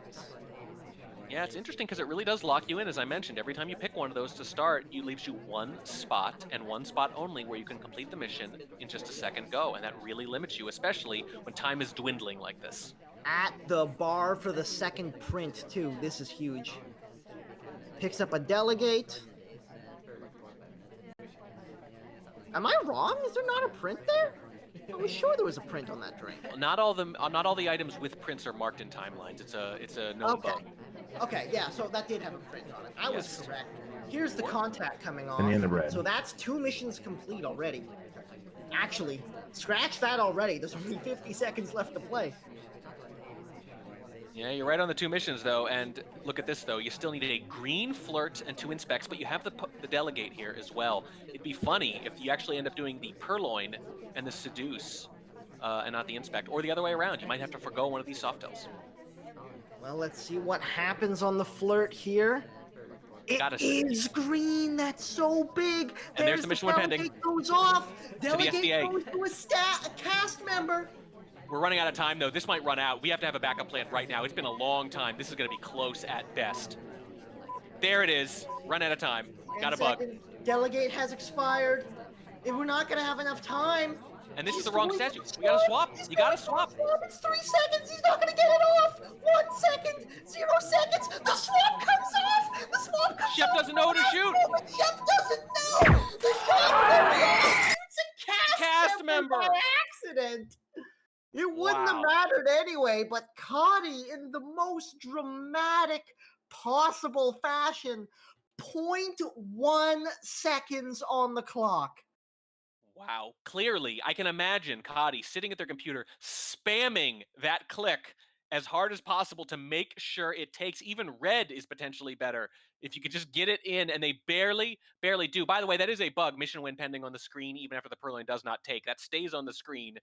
Speaker 3: Yeah, it's interesting because it really does lock you in, as I mentioned. Every time you pick one of those to start, it leaves you one spot, and one spot only, where you can complete the mission in just a second go, and that really limits you, especially when time is dwindling like this.
Speaker 2: At the bar for the second print, too. This is huge. Picks up a delegate. Am I wrong? Is there not a print there? I was sure there was a print on that drink.
Speaker 3: Not all the items with prints are marked in timelines. It's a known bug.
Speaker 2: Okay, yeah, so that did have a print on it. I was correct. Here's the contact coming off.
Speaker 4: And in the red.
Speaker 2: So that's 2 missions complete already. Actually, scratch that already. There's only 50 seconds left to play.
Speaker 3: Yeah, you're right on the 2 missions, though, and look at this, though. You still need a green flirt and 2 inspects, but you have the delegate here as well. It'd be funny if you actually end up doing the purloin and the seduce, and not the inspect, or the other way around. You might have to forgo one of these softails.
Speaker 2: Well, let's see what happens on the flirt here. It is green. That's so big.
Speaker 3: And there's the mission win pending.
Speaker 2: Delegate goes off. Delegate
Speaker 3: SDA.
Speaker 2: goes to a cast member.
Speaker 3: We're running out of time, though. This might run out. We have to have a backup plan right now. It's been a long time. This is going to be close at best. There it is. Run out of time. Got a bug.
Speaker 2: Delegate has expired. If we're not going to have enough time.
Speaker 3: And this is the wrong statue. We got to swap. You got to swap.
Speaker 2: It's 3 seconds. He's not going to get it off. 1 second. 0 seconds. The swap comes off. The swap comes
Speaker 3: Shep
Speaker 2: off.
Speaker 3: doesn't know who to shoot.
Speaker 2: Shep doesn't know. The shot comes off. It's a cast member by accident. It wouldn't have mattered anyway, but Kotte, in the most dramatic possible fashion, 0.1 seconds on the clock.
Speaker 3: Wow. Clearly, I can imagine Kotte sitting at their computer, spamming that click as hard as possible to make sure it takes. Even red is potentially better if you could just get it in, and they barely do. By the way, that is a bug. Mission win pending on the screen, even after the purloin does not take. That stays on the screen,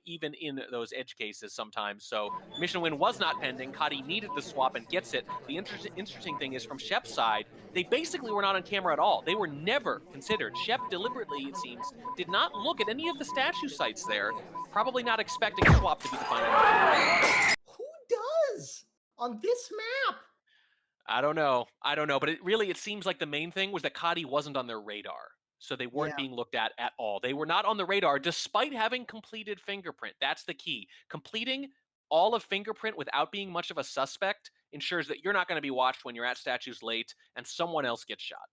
Speaker 3: even in those edge cases sometimes. So mission win was not pending. Kotte needed the swap and gets it. The interesting thing is, from Sheph's side, they basically were not on camera at all. They were never considered. Sheph deliberately, it seems, did not look at any of the statue sites there, probably not expecting swap to be the final mission.
Speaker 2: Who does on this map?
Speaker 3: I don't know, but it seems like the main thing was that Kotte wasn't on their radar. So they weren't being looked at all. They were not on the radar despite having completed Fingerprint. That's the key. Completing all of Fingerprint without being much of a suspect ensures that you're not going to be watched when you're at statues late and someone else gets shot.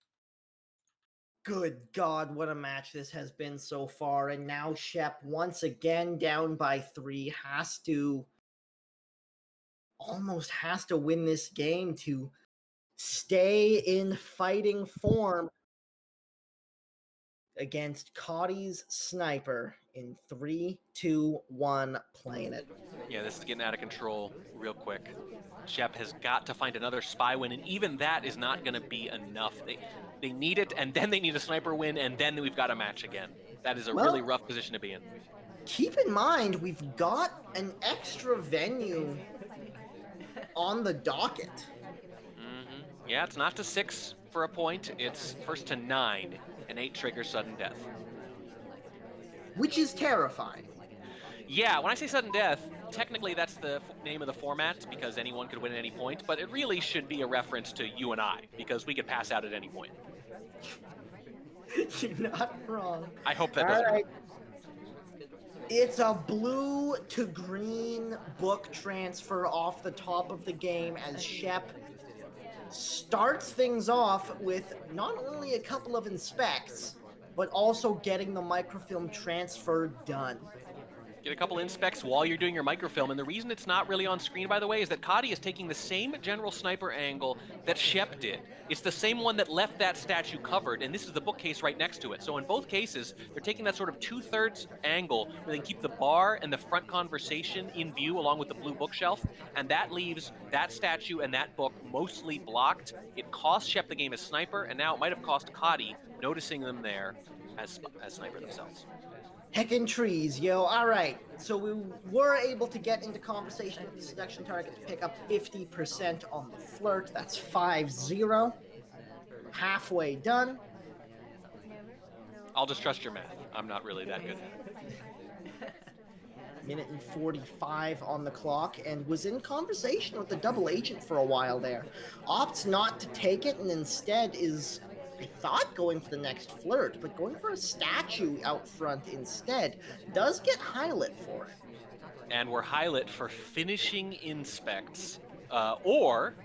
Speaker 2: Good God, what a match this has been so far. And now Shep, once again down by 3, almost has to win this game to stay in fighting form against Kotte's sniper in 3, 2, 1, playing it.
Speaker 3: Yeah, this is getting out of control real quick. Shep has got to find another spy win, and even that is not going to be enough. They need it, and then they need a sniper win, and then we've got a match again. That is a really rough position to be in.
Speaker 2: Keep in mind, we've got an extra venue on the docket.
Speaker 3: Yeah, it's not to 6 for a point. It's first to 9, and 8 triggers sudden death.
Speaker 2: Which is terrifying.
Speaker 3: Yeah, when I say sudden death, technically that's the name of the format, because anyone could win at any point, but it really should be a reference to you and I, because we could pass out at any point.
Speaker 2: You're not wrong.
Speaker 3: I hope that doesn't happen.
Speaker 2: It's a blue to green book transfer off the top of the game as Shep starts things off with not only a couple of inspects, but also getting the microfilm transfer done.
Speaker 3: Get a couple inspects while you're doing your microfilm, and the reason it's not really on screen, by the way, is that Kotte is taking the same general sniper angle that Shep did. It's the same one that left that statue covered, and this is the bookcase right next to it. So in both cases, they're taking that sort of 2/3 angle where they can keep the bar and the front conversation in view along with the blue bookshelf, and that leaves that statue and that book mostly blocked. It cost Shep the game as sniper, and now it might have cost Kotte noticing them there as sniper themselves.
Speaker 2: Heckin' trees, yo. All right. So we were able to get into conversation with the seduction target to pick up 50% on the flirt. That's 5-0. Halfway done.
Speaker 3: I'll just trust your math. I'm not really that good.
Speaker 2: Minute and 45 on the clock, and was in conversation with the double agent for a while there. Opts not to take it, and instead is, I thought, going for the next flirt, but going for a statue out front instead. Does get highlight for it.
Speaker 3: And we're highlight for finishing inspects. Or,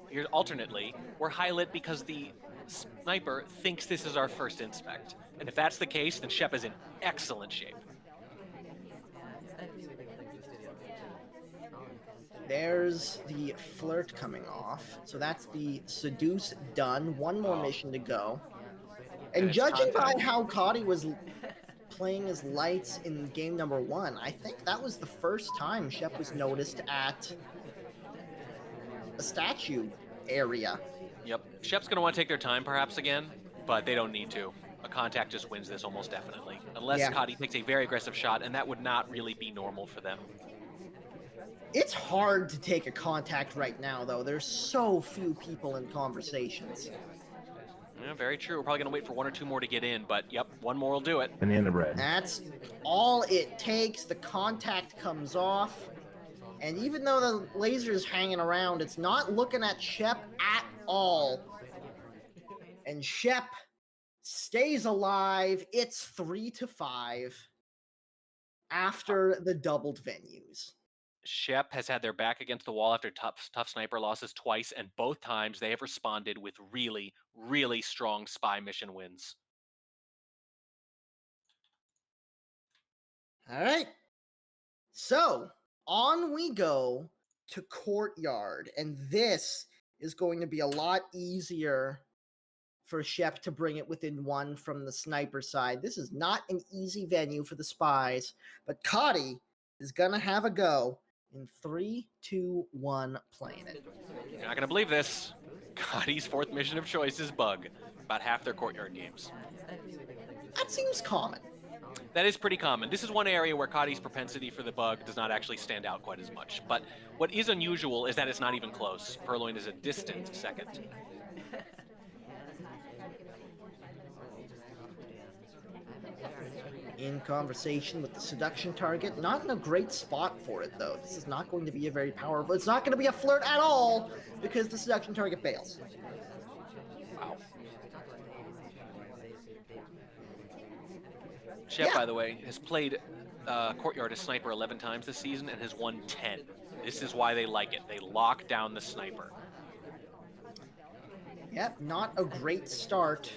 Speaker 3: here's alternately, we're highlight because the sniper thinks this is our first inspect. And if that's the case, then Shep is in excellent shape.
Speaker 2: There's the flirt coming off. So that's the seduce done. One more mission to go. And judging by how Kotte was playing his lights in game number 1, I think that was the first time Shep was noticed at a statue area.
Speaker 3: Yep. Shep's going to want to take their time perhaps again, but they don't need to. A contact just wins this almost definitely. Unless Kotte takes a very aggressive shot, and that would not really be normal for them.
Speaker 2: It's hard to take a contact right now, though. There's so few people in conversations.
Speaker 3: Yeah, very true. We're probably going to wait for 1 or 2 more to get in, but yep, 1 more will do it.
Speaker 4: Banana bread.
Speaker 2: That's all it takes. The contact comes off. And even though the laser's hanging around, it's not looking at Shep at all. And Shep stays alive. It's 3-5 after the doubled venues.
Speaker 3: Shep has had their back against the wall after tough sniper losses twice, and both times they have responded with really, really strong spy mission wins.
Speaker 2: All right. So, on we go to Courtyard, and this is going to be a lot easier for Shep to bring it within 1 from the sniper side. This is not an easy venue for the spies, but Kotte is going to have a go In 3, 2, 1, playing it.
Speaker 3: You're not going to believe this. Kotte's fourth mission of choice is Bug. About half their Courtyard games.
Speaker 2: That seems common.
Speaker 3: That is pretty common. This is one area where Kotte's propensity for the Bug does not actually stand out quite as much. But what is unusual is that it's not even close. Purloin is a distant second.
Speaker 2: In conversation with the seduction target. Not in a great spot for it, though. This is not going to be a very powerful... It's not going to be a flirt at all, because the seduction target bails.
Speaker 3: Wow. Sheph, by the way, has played Courtyard as Sniper 11 times this season and has won 10. This is why they like it. They lock down the Sniper.
Speaker 2: Yep, not a great start.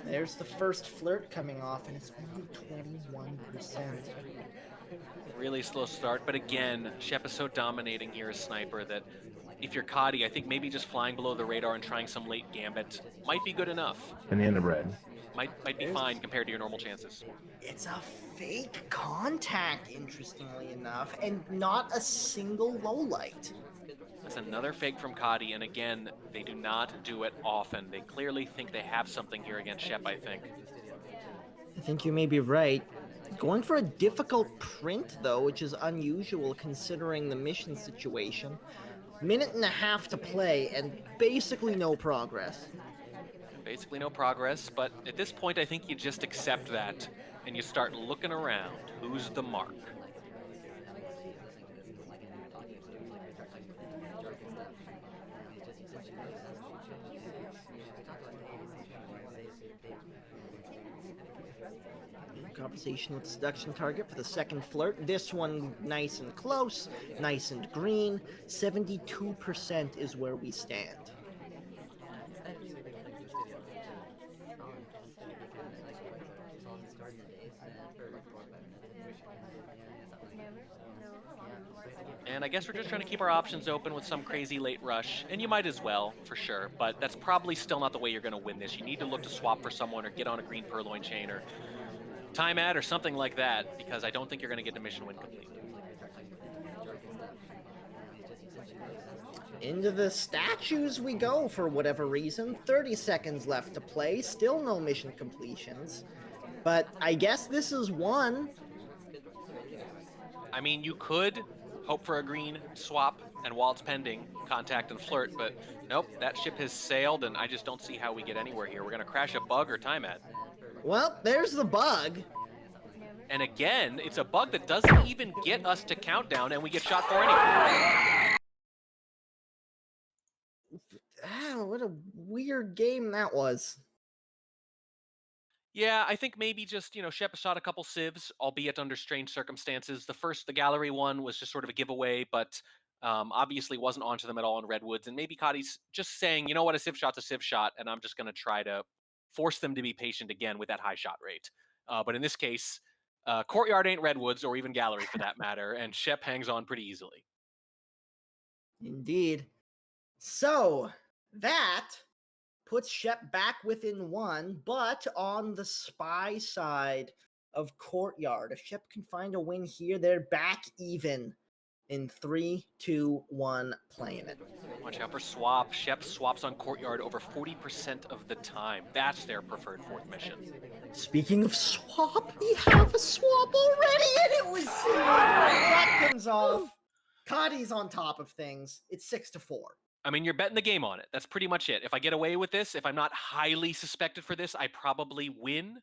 Speaker 2: There's the first flirt coming off, and it's only 21%.
Speaker 3: Really slow start, but again, Sheph is so dominating here as Sniper that if you're Kotte, I think maybe just flying below the radar and trying some late gambit might be good enough.
Speaker 4: And the end of red.
Speaker 3: Might be fine compared to your normal chances.
Speaker 2: It's a fake contact, interestingly enough, and not a single low light.
Speaker 3: That's another fake from Kotte, and again, they do not do it often. They clearly think they have something here against Sheph, I think.
Speaker 2: I think you may be right. Going for a difficult print, though, which is unusual considering the mission situation. Minute and a half to play, and basically no progress.
Speaker 3: Basically no progress, but at this point, I think you just accept that, and you start looking around. Who's the mark?
Speaker 2: Conversation with the seduction target for the second flirt. This one nice and close, nice and green. 72% is where we stand.
Speaker 3: And I guess we're just trying to keep our options open with some crazy late rush, and you might as well, for sure, but that's probably still not the way you're going to win this. You need to look to swap for someone or get on a green Purloin chain or time ad or something like that, because I don't think you're going to get the mission win complete.
Speaker 2: Into the statues we go for whatever reason. 30 seconds left to play. Still no mission completions. But I guess this is one.
Speaker 3: I mean, you could hope for a green swap and while it's pending, contact and flirt, but nope, that ship has sailed and I just don't see how we get anywhere here. We're going to crash a bug or time ad.
Speaker 2: Well, there's the bug.
Speaker 3: And again, it's a bug that doesn't even get us to countdown and we get shot for anyway.
Speaker 2: Ah, what a weird game that was.
Speaker 3: Yeah, I think maybe just, Sheph shot a couple civs, albeit under strange circumstances. The gallery one was just sort of a giveaway, but obviously wasn't onto them at all in Redwoods. And maybe Kotte's just saying, you know what, a civ shot's a civ shot, and I'm just going to try to force them to be patient again with that high shot rate. But in this case, Courtyard ain't Redwoods, or even gallery for that matter, and Sheph hangs on pretty easily.
Speaker 2: Indeed. So, that puts Shep back within one, but on the spy side of Courtyard, if Shep can find a win here, they're back even in 3, 2, 1, playing it.
Speaker 3: Watch out for swap. Shep swaps on Courtyard over 40% of the time. That's their preferred fourth mission.
Speaker 2: Speaking of swap, we have a swap already, and it was that comes off. Kotte's on top of things. It's 6-4.
Speaker 3: I mean, you're betting the game on it. That's pretty much it. If I get away with this, if I'm not highly suspected for this, I probably win.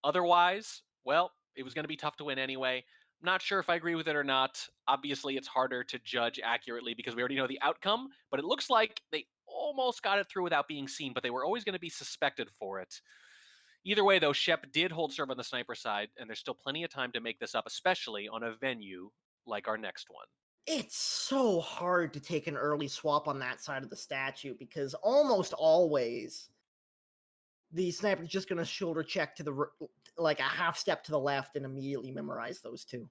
Speaker 3: Otherwise, well, it was going to be tough to win anyway. I'm not sure if I agree with it or not. Obviously, it's harder to judge accurately because we already know the outcome, but it looks like they almost got it through without being seen, but they were always going to be suspected for it. Either way, though, Shep did hold serve on the sniper side, and there's still plenty of time to make this up, especially on a venue like our next one.
Speaker 2: It's so hard to take an early swap on that side of the statue because almost always the sniper's just going to shoulder check to like a half step to the left and immediately memorize those two.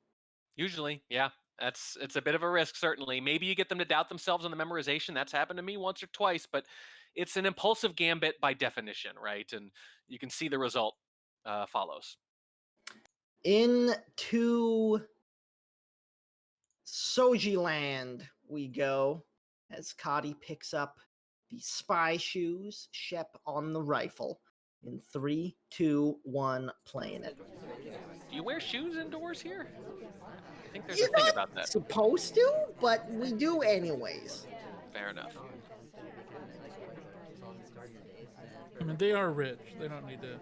Speaker 3: Usually, yeah. It's a bit of a risk, certainly. Maybe you get them to doubt themselves on the memorization. That's happened to me once or twice, but it's an impulsive gambit by definition, right? And you can see the result follows.
Speaker 2: Into Soji Land we go as Kotte picks up the spy shoes, Shep on the rifle. In 3, 2, 1, playing it.
Speaker 3: Do you wear shoes indoors here? I think there's a
Speaker 2: You're
Speaker 3: thing
Speaker 2: not
Speaker 3: about that.
Speaker 2: supposed to, but we do anyways.
Speaker 3: Fair enough.
Speaker 1: I mean, they are rich. They don't need to.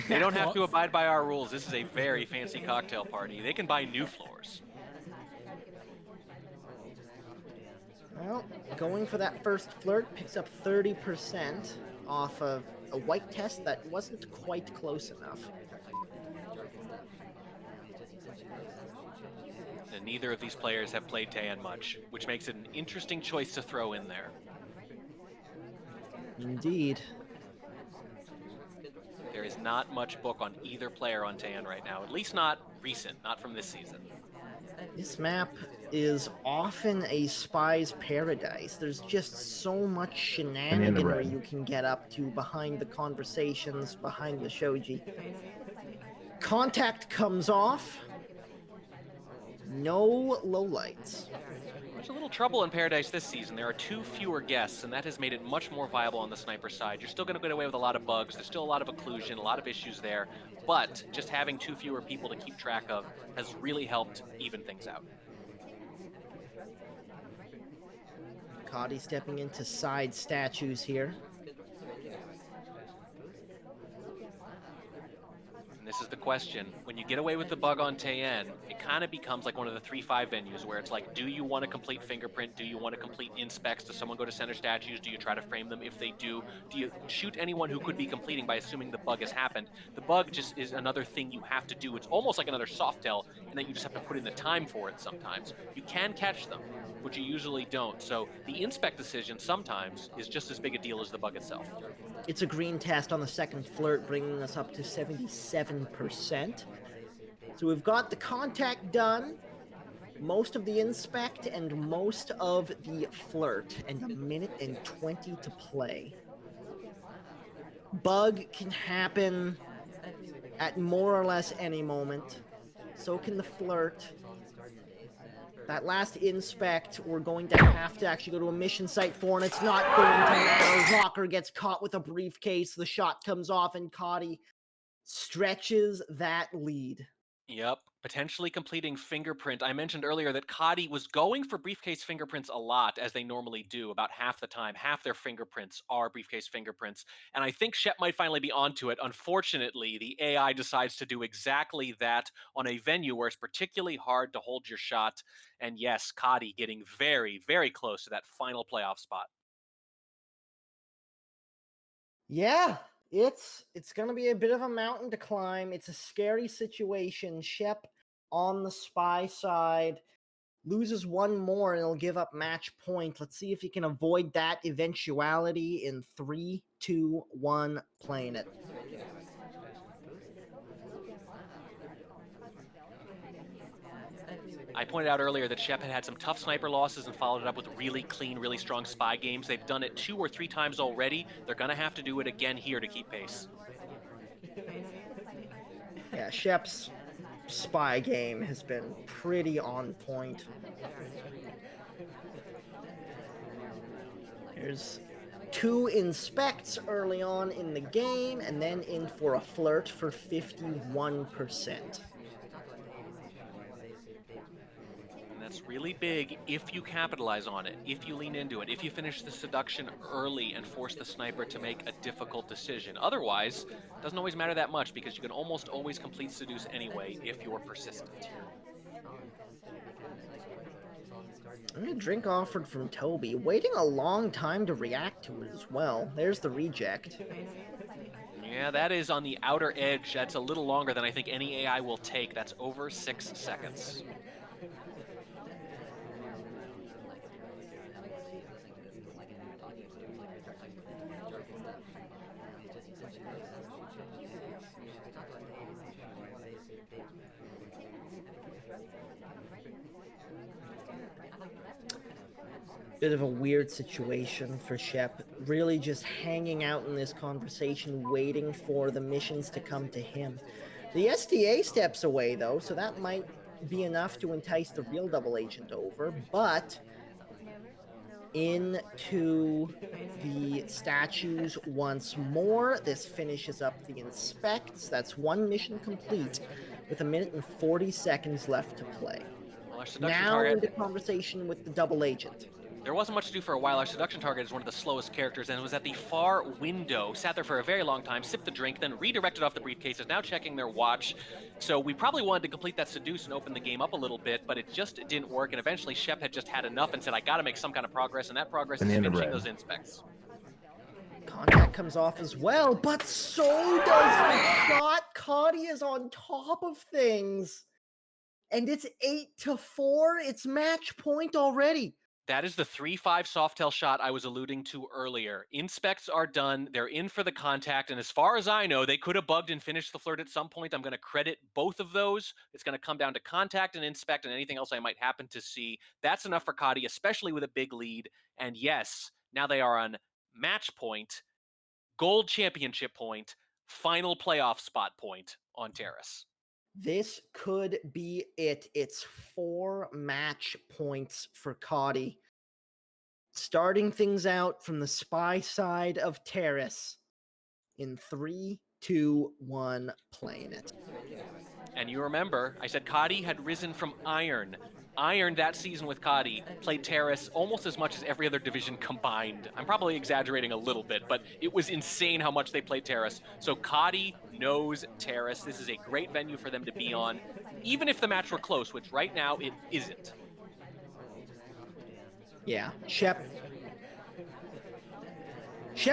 Speaker 3: They don't have to abide by our rules. This is a very fancy cocktail party. They can buy new floors.
Speaker 2: Well, going for that first flirt picks up 30% off of a white test that wasn't quite close enough.
Speaker 3: And neither of these players have played Tayen much, which makes it an interesting choice to throw in there.
Speaker 2: Indeed.
Speaker 3: There is not much book on either player on Tayen right now, at least not recent, not from this season.
Speaker 2: This map is often a spy's paradise. There's just so much shenaniganry you can get up to behind the conversations, behind the shoji. Contact comes off. No lowlights.
Speaker 3: There's a little trouble in Paradise this season. There are 2 fewer guests, and that has made it much more viable on the sniper side. You're still going to get away with a lot of bugs. There's still a lot of occlusion, a lot of issues there. But just having 2 fewer people to keep track of has really helped even things out.
Speaker 2: Kotte stepping into side statues here.
Speaker 3: And this is the question. When you get away with the bug on Tayen, it kind of becomes like one of the 3-5 venues where it's like, do you want to complete fingerprint? Do you want to complete inspects? Does someone go to center statues? Do you try to frame them? If they do you shoot anyone who could be completing by assuming the bug has happened? The bug just is another thing you have to do. It's almost like another soft tell, and then you just have to put in the time for it sometimes. You can catch them, but you usually don't. So the inspect decision sometimes is just as big a deal as the bug itself.
Speaker 2: It's a green test on the second flirt, bringing us up to 77%. So we've got the contact done, most of the inspect, and most of the flirt, and 1:20 to play. Bug can happen at more or less any moment. So can the flirt. That last inspect, we're going to have to actually go to a mission site for, and it's not going to matter. Rocker gets caught with a briefcase, the shot comes off, and Kotte stretches that lead.
Speaker 3: Yep, potentially completing fingerprint. I mentioned earlier that Kotte was going for briefcase fingerprints a lot, as they normally do, about half the time. Half their fingerprints are briefcase fingerprints. And I think Shep might finally be onto it. Unfortunately, the AI decides to do exactly that on a venue where it's particularly hard to hold your shot. And yes, Kotte getting very, very close to that final playoff spot.
Speaker 2: Yeah, it's going to be a bit of a mountain to climb. It's a scary situation. Shep on the spy side loses one more and he'll give up match point. Let's see if he can avoid that eventuality in 3, 2, 1, playing it.
Speaker 3: I pointed out earlier that Shep had some tough sniper losses and followed it up with really clean, really strong spy games. They've done it 2 or 3 times already. They're going to have to do it again here to keep pace.
Speaker 2: Yeah, Shep's spy game has been pretty on point. There's 2 inspects early on in the game, and then in for a flirt for 51%.
Speaker 3: That's really big if you capitalize on it, if you lean into it, if you finish the seduction early and force the sniper to make a difficult decision. Otherwise, it doesn't always matter that much because you can almost always complete seduce anyway if you're persistent.
Speaker 2: I'm gonna drink offered from Toby, waiting a long time to react to it as well. There's the reject.
Speaker 3: Yeah, that is on the outer edge. That's a little longer than I think any AI will take. That's over 6 seconds.
Speaker 2: Bit of a weird situation for Shep, really just hanging out in this conversation, waiting for the missions to come to him. The STA steps away, though, so that might be enough to entice the real double agent over, but into the statues once more. This finishes up the inspects. That's one mission complete with 1 minute and 40 seconds left to play.
Speaker 3: Well, our seduction
Speaker 2: Now
Speaker 3: target,
Speaker 2: into conversation with the double agent.
Speaker 3: there wasn't much to do for a while. Our seduction target is one of the slowest characters and was at the far window, sat there for a very long time, sipped the drink, then redirected off the briefcases, now checking their watch. So we probably wanted to complete that seduce and open the game up a little bit, but it just didn't work. And eventually Shep had just had enough and said, I got to make some kind of progress, and that progress is finishing those inspects.
Speaker 2: Contact comes off as well, but so does the shot. Kotte is on top of things. And it's 8-4. It's match point already.
Speaker 3: That is the 3-5 Softail shot I was alluding to earlier. Inspects are done. They're in for the contact. And as far as I know, they could have bugged and finished the flirt at some point. I'm going to credit both of those. It's going to come down to contact and inspect and anything else I might happen to see. That's enough for Kotte, especially with a big lead. And yes, now they are on match point, gold championship point, final playoff spot point on Terrace.
Speaker 2: This could be it. It's 4 match points for Kotte. Starting things out from the spy side of Terrace in 3, 2, 1, playing it.
Speaker 3: And you remember, I said Kotte had risen from Iron. Iron that season with Kotte played Terrace almost as much as every other division combined. I'm probably exaggerating a little bit, but it was insane how much they played Terrace. So Kotte knows Terrace. This is a great venue for them to be on, even if the match were close, which right now it isn't.
Speaker 2: Yeah, Shep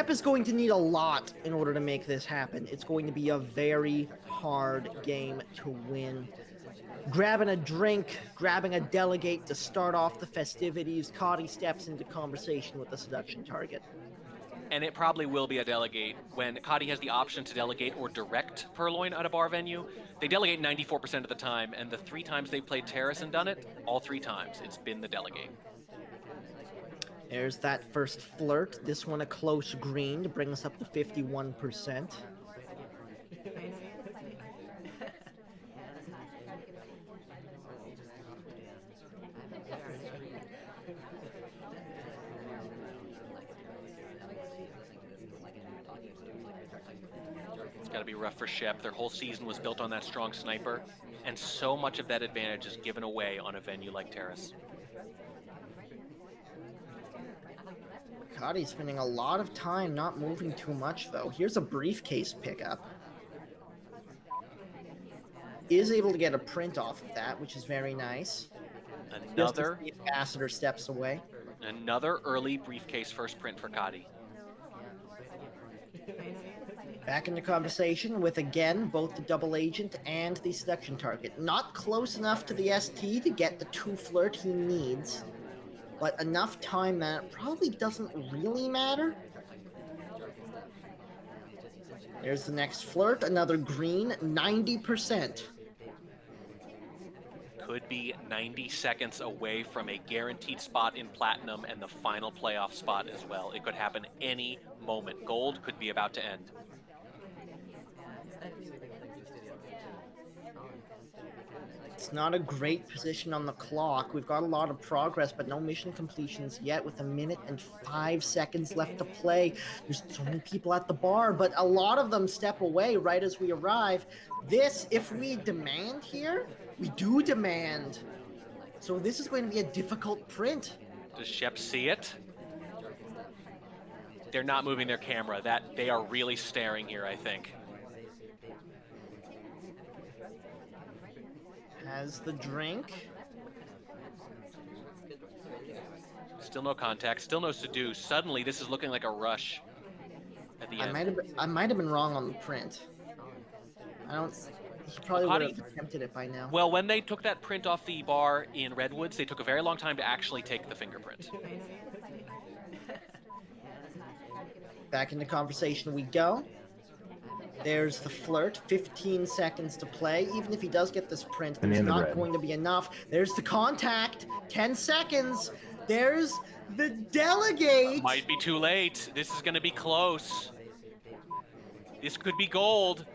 Speaker 2: is going to need a lot in order to make this happen. It's going to be a very hard game to win. Grabbing a drink, grabbing a delegate to start off the festivities, Kotte steps into conversation with the seduction target.
Speaker 3: And it probably will be a delegate. When Kotte has the option to delegate or direct Purloin at a bar venue, they delegate 94% of the time, and the 3 times they've played Terrace and done it, all 3 times, it's been the delegate.
Speaker 2: There's that first flirt. This one a close green to bring us up to 51%.
Speaker 3: It's got to be rough for Shep. Their whole season was built on that strong sniper, and so much of that advantage is given away on a venue like Terrace.
Speaker 2: Kotte's spending a lot of time not moving too much, though. Here's a briefcase pickup. Is able to get a print off of that, which is very nice.
Speaker 3: Another
Speaker 2: the ambassador steps away.
Speaker 3: Another early briefcase first print for Kotte.
Speaker 2: Back into conversation with, again, both the double agent and the seduction target. Not close enough to the ST to get the 2 flirt he needs, but enough time that it probably doesn't really matter. There's the next flirt, another green, 90%.
Speaker 3: Could be 90 seconds away from a guaranteed spot in Platinum and the final playoff spot as well. It could happen any moment. Gold could be about to end.
Speaker 2: It's not a great position on the clock. We've got a lot of progress, but no mission completions yet with 1 minute and 5 seconds left to play. There's so many people at the bar, but a lot of them step away right as we arrive. This, if we demand here, we do demand. So this is going to be a difficult print.
Speaker 3: Does Shep see it? They're not moving their camera. They are really staring here, I think.
Speaker 2: Has the drink.
Speaker 3: Still no contact, still no seduce. Suddenly, this is looking like a rush at the end.
Speaker 2: I might have been wrong on the print. He probably would have attempted it by now.
Speaker 3: Well, when they took that print off the bar in Redwoods, they took a very long time to actually take the fingerprint.
Speaker 2: Back into conversation we go. There's the flirt, 15 seconds to play. Even if he does get this print, there's
Speaker 4: in the
Speaker 2: not
Speaker 4: red.
Speaker 2: going to be enough. There's the contact, 10 seconds. There's the delegate.
Speaker 3: Might be too late. This is going to be close. This could be gold.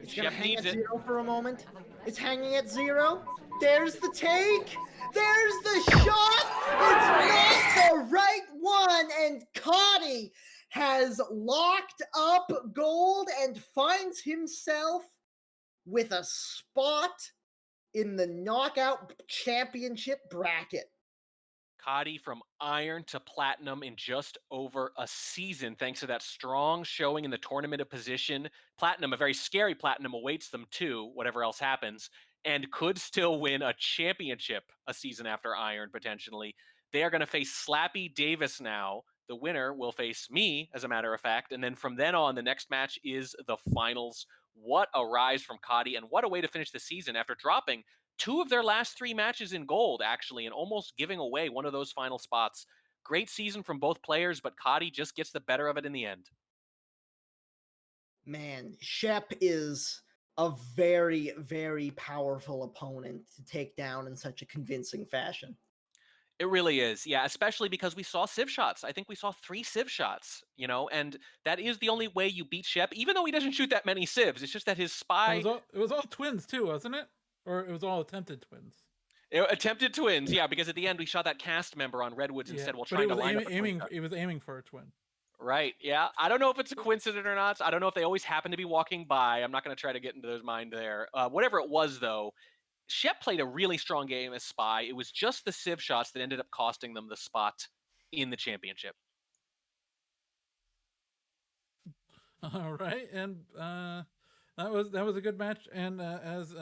Speaker 2: It's going to
Speaker 3: Sheph
Speaker 2: hang
Speaker 3: needs
Speaker 2: at
Speaker 3: it.
Speaker 2: 0 for a moment. It's hanging at 0. There's the take. There's the shot. It's not the right one. And Kotte has locked up gold and finds himself with a spot in the knockout championship bracket.
Speaker 3: Kotte from iron to platinum in just over a season, thanks to that strong showing in the tournament of position. Platinum, a very scary platinum, awaits them too, whatever else happens, and could still win a championship a season after iron, potentially. They are going to face Slappy Davis now. The winner will face me, as a matter of fact, and then from then on, the next match is the finals. What a rise from Kotte, and what a way to finish the season after dropping 2 of their last 3 matches in gold, actually, and almost giving away one of those final spots. Great season from both players, but Kotte just gets the better of it in the end.
Speaker 2: Man, Shep is a very, very powerful opponent to take down in such a convincing fashion.
Speaker 3: It really is, yeah, especially because we saw Civ shots. I think we saw 3 Civ shots, and that is the only way you beat Shep, even though he doesn't shoot that many Civs. It's just that his spy...
Speaker 1: It was all twins too, wasn't it? Or it was all attempted twins?
Speaker 3: Attempted twins, yeah, because at the end we shot that cast member on Redwoods instead while trying to line up
Speaker 1: It was aiming for a twin.
Speaker 3: Right, yeah. I don't know if it's a coincidence or not. I don't know if they always happen to be walking by. I'm not going to try to get into their mind there. Whatever it was, though, Shep played a really strong game as Spy. It was just the Civ shots that ended up costing them the spot in the championship.
Speaker 1: All right, and that was a good match. And as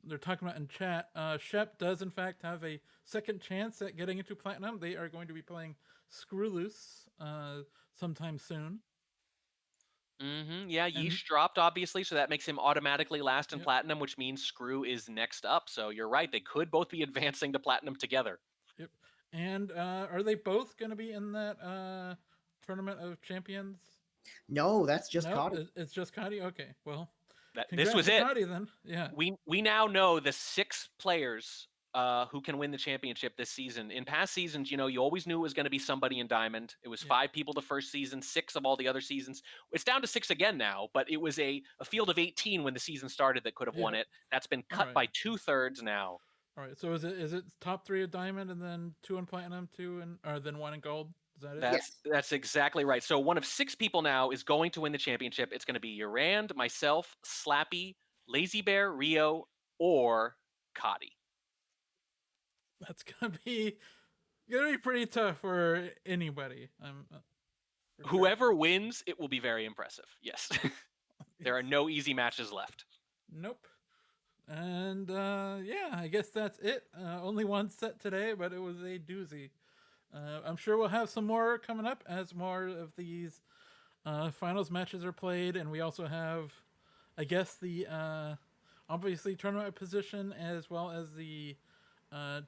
Speaker 1: they're talking about in chat, Shep does in fact have a second chance at getting into platinum. They are going to be playing Screw Loose sometime soon.
Speaker 3: Yeah, Yeesh dropped, obviously, so that makes him automatically last in platinum, which means Screw is next up. So you're right, they could both be advancing to platinum together.
Speaker 1: Yep. And are they both going to be in that Tournament of Champions?
Speaker 2: No, that's just Kotte.
Speaker 1: It's just Kotte? Okay, well,
Speaker 3: this was it.
Speaker 1: Kotte, then. Yeah.
Speaker 3: We now know the 6 players who can win the championship this season. In past seasons, you always knew it was going to be somebody in Diamond. It was 5 people the first season, 6 of all the other seasons. It's down to 6 again now, but it was a field of 18 when the season started that could have won it. That's been cut by 2/3 now.
Speaker 1: All right, so is it top 3 of Diamond and then 2 in Platinum, 2 in, or then 1 in Gold? Is that it?
Speaker 3: That's exactly right. So one of 6 people now is going to win the championship. It's going to be Urand, myself, Slappy, Lazy Bear, Rio, or Kotte.
Speaker 1: That's gonna be pretty tough for anybody.
Speaker 3: Whoever wins, it will be very impressive. Yes. There are no easy matches left.
Speaker 1: Nope. And yeah, I guess that's it. Only one set today, but it was a doozy. I'm sure we'll have some more coming up as more of these finals matches are played, and we also have, I guess, the obviously tournament position as well as the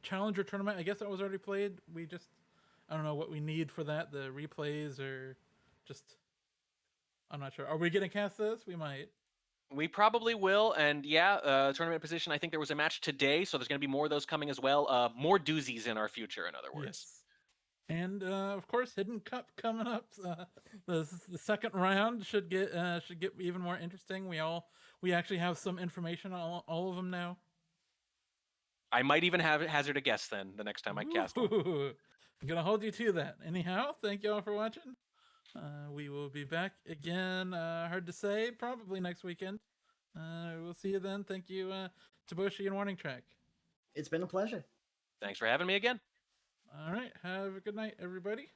Speaker 1: Challenger tournament. I guess that was already played. I don't know what we need for that, the replays or just, I'm not sure. Are we going to cast this? We might.
Speaker 3: We probably will, and tournament position, I think there was a match today, so there's going to be more of those coming as well. More doozies in our future, in other words.
Speaker 1: Yes. And of course, Hidden Cup coming up. The second round should get even more interesting. We actually have some information on all of them now.
Speaker 3: I might even hazard a guess then the next time I cast one.
Speaker 1: I'm gonna hold you to that. Anyhow, thank you all for watching. We will be back again. Hard to say. Probably next weekend. We'll see you then. Thank you, Taboshi and Warning Track.
Speaker 2: It's been a pleasure.
Speaker 3: Thanks for having me again.
Speaker 1: All right. Have a good night, everybody.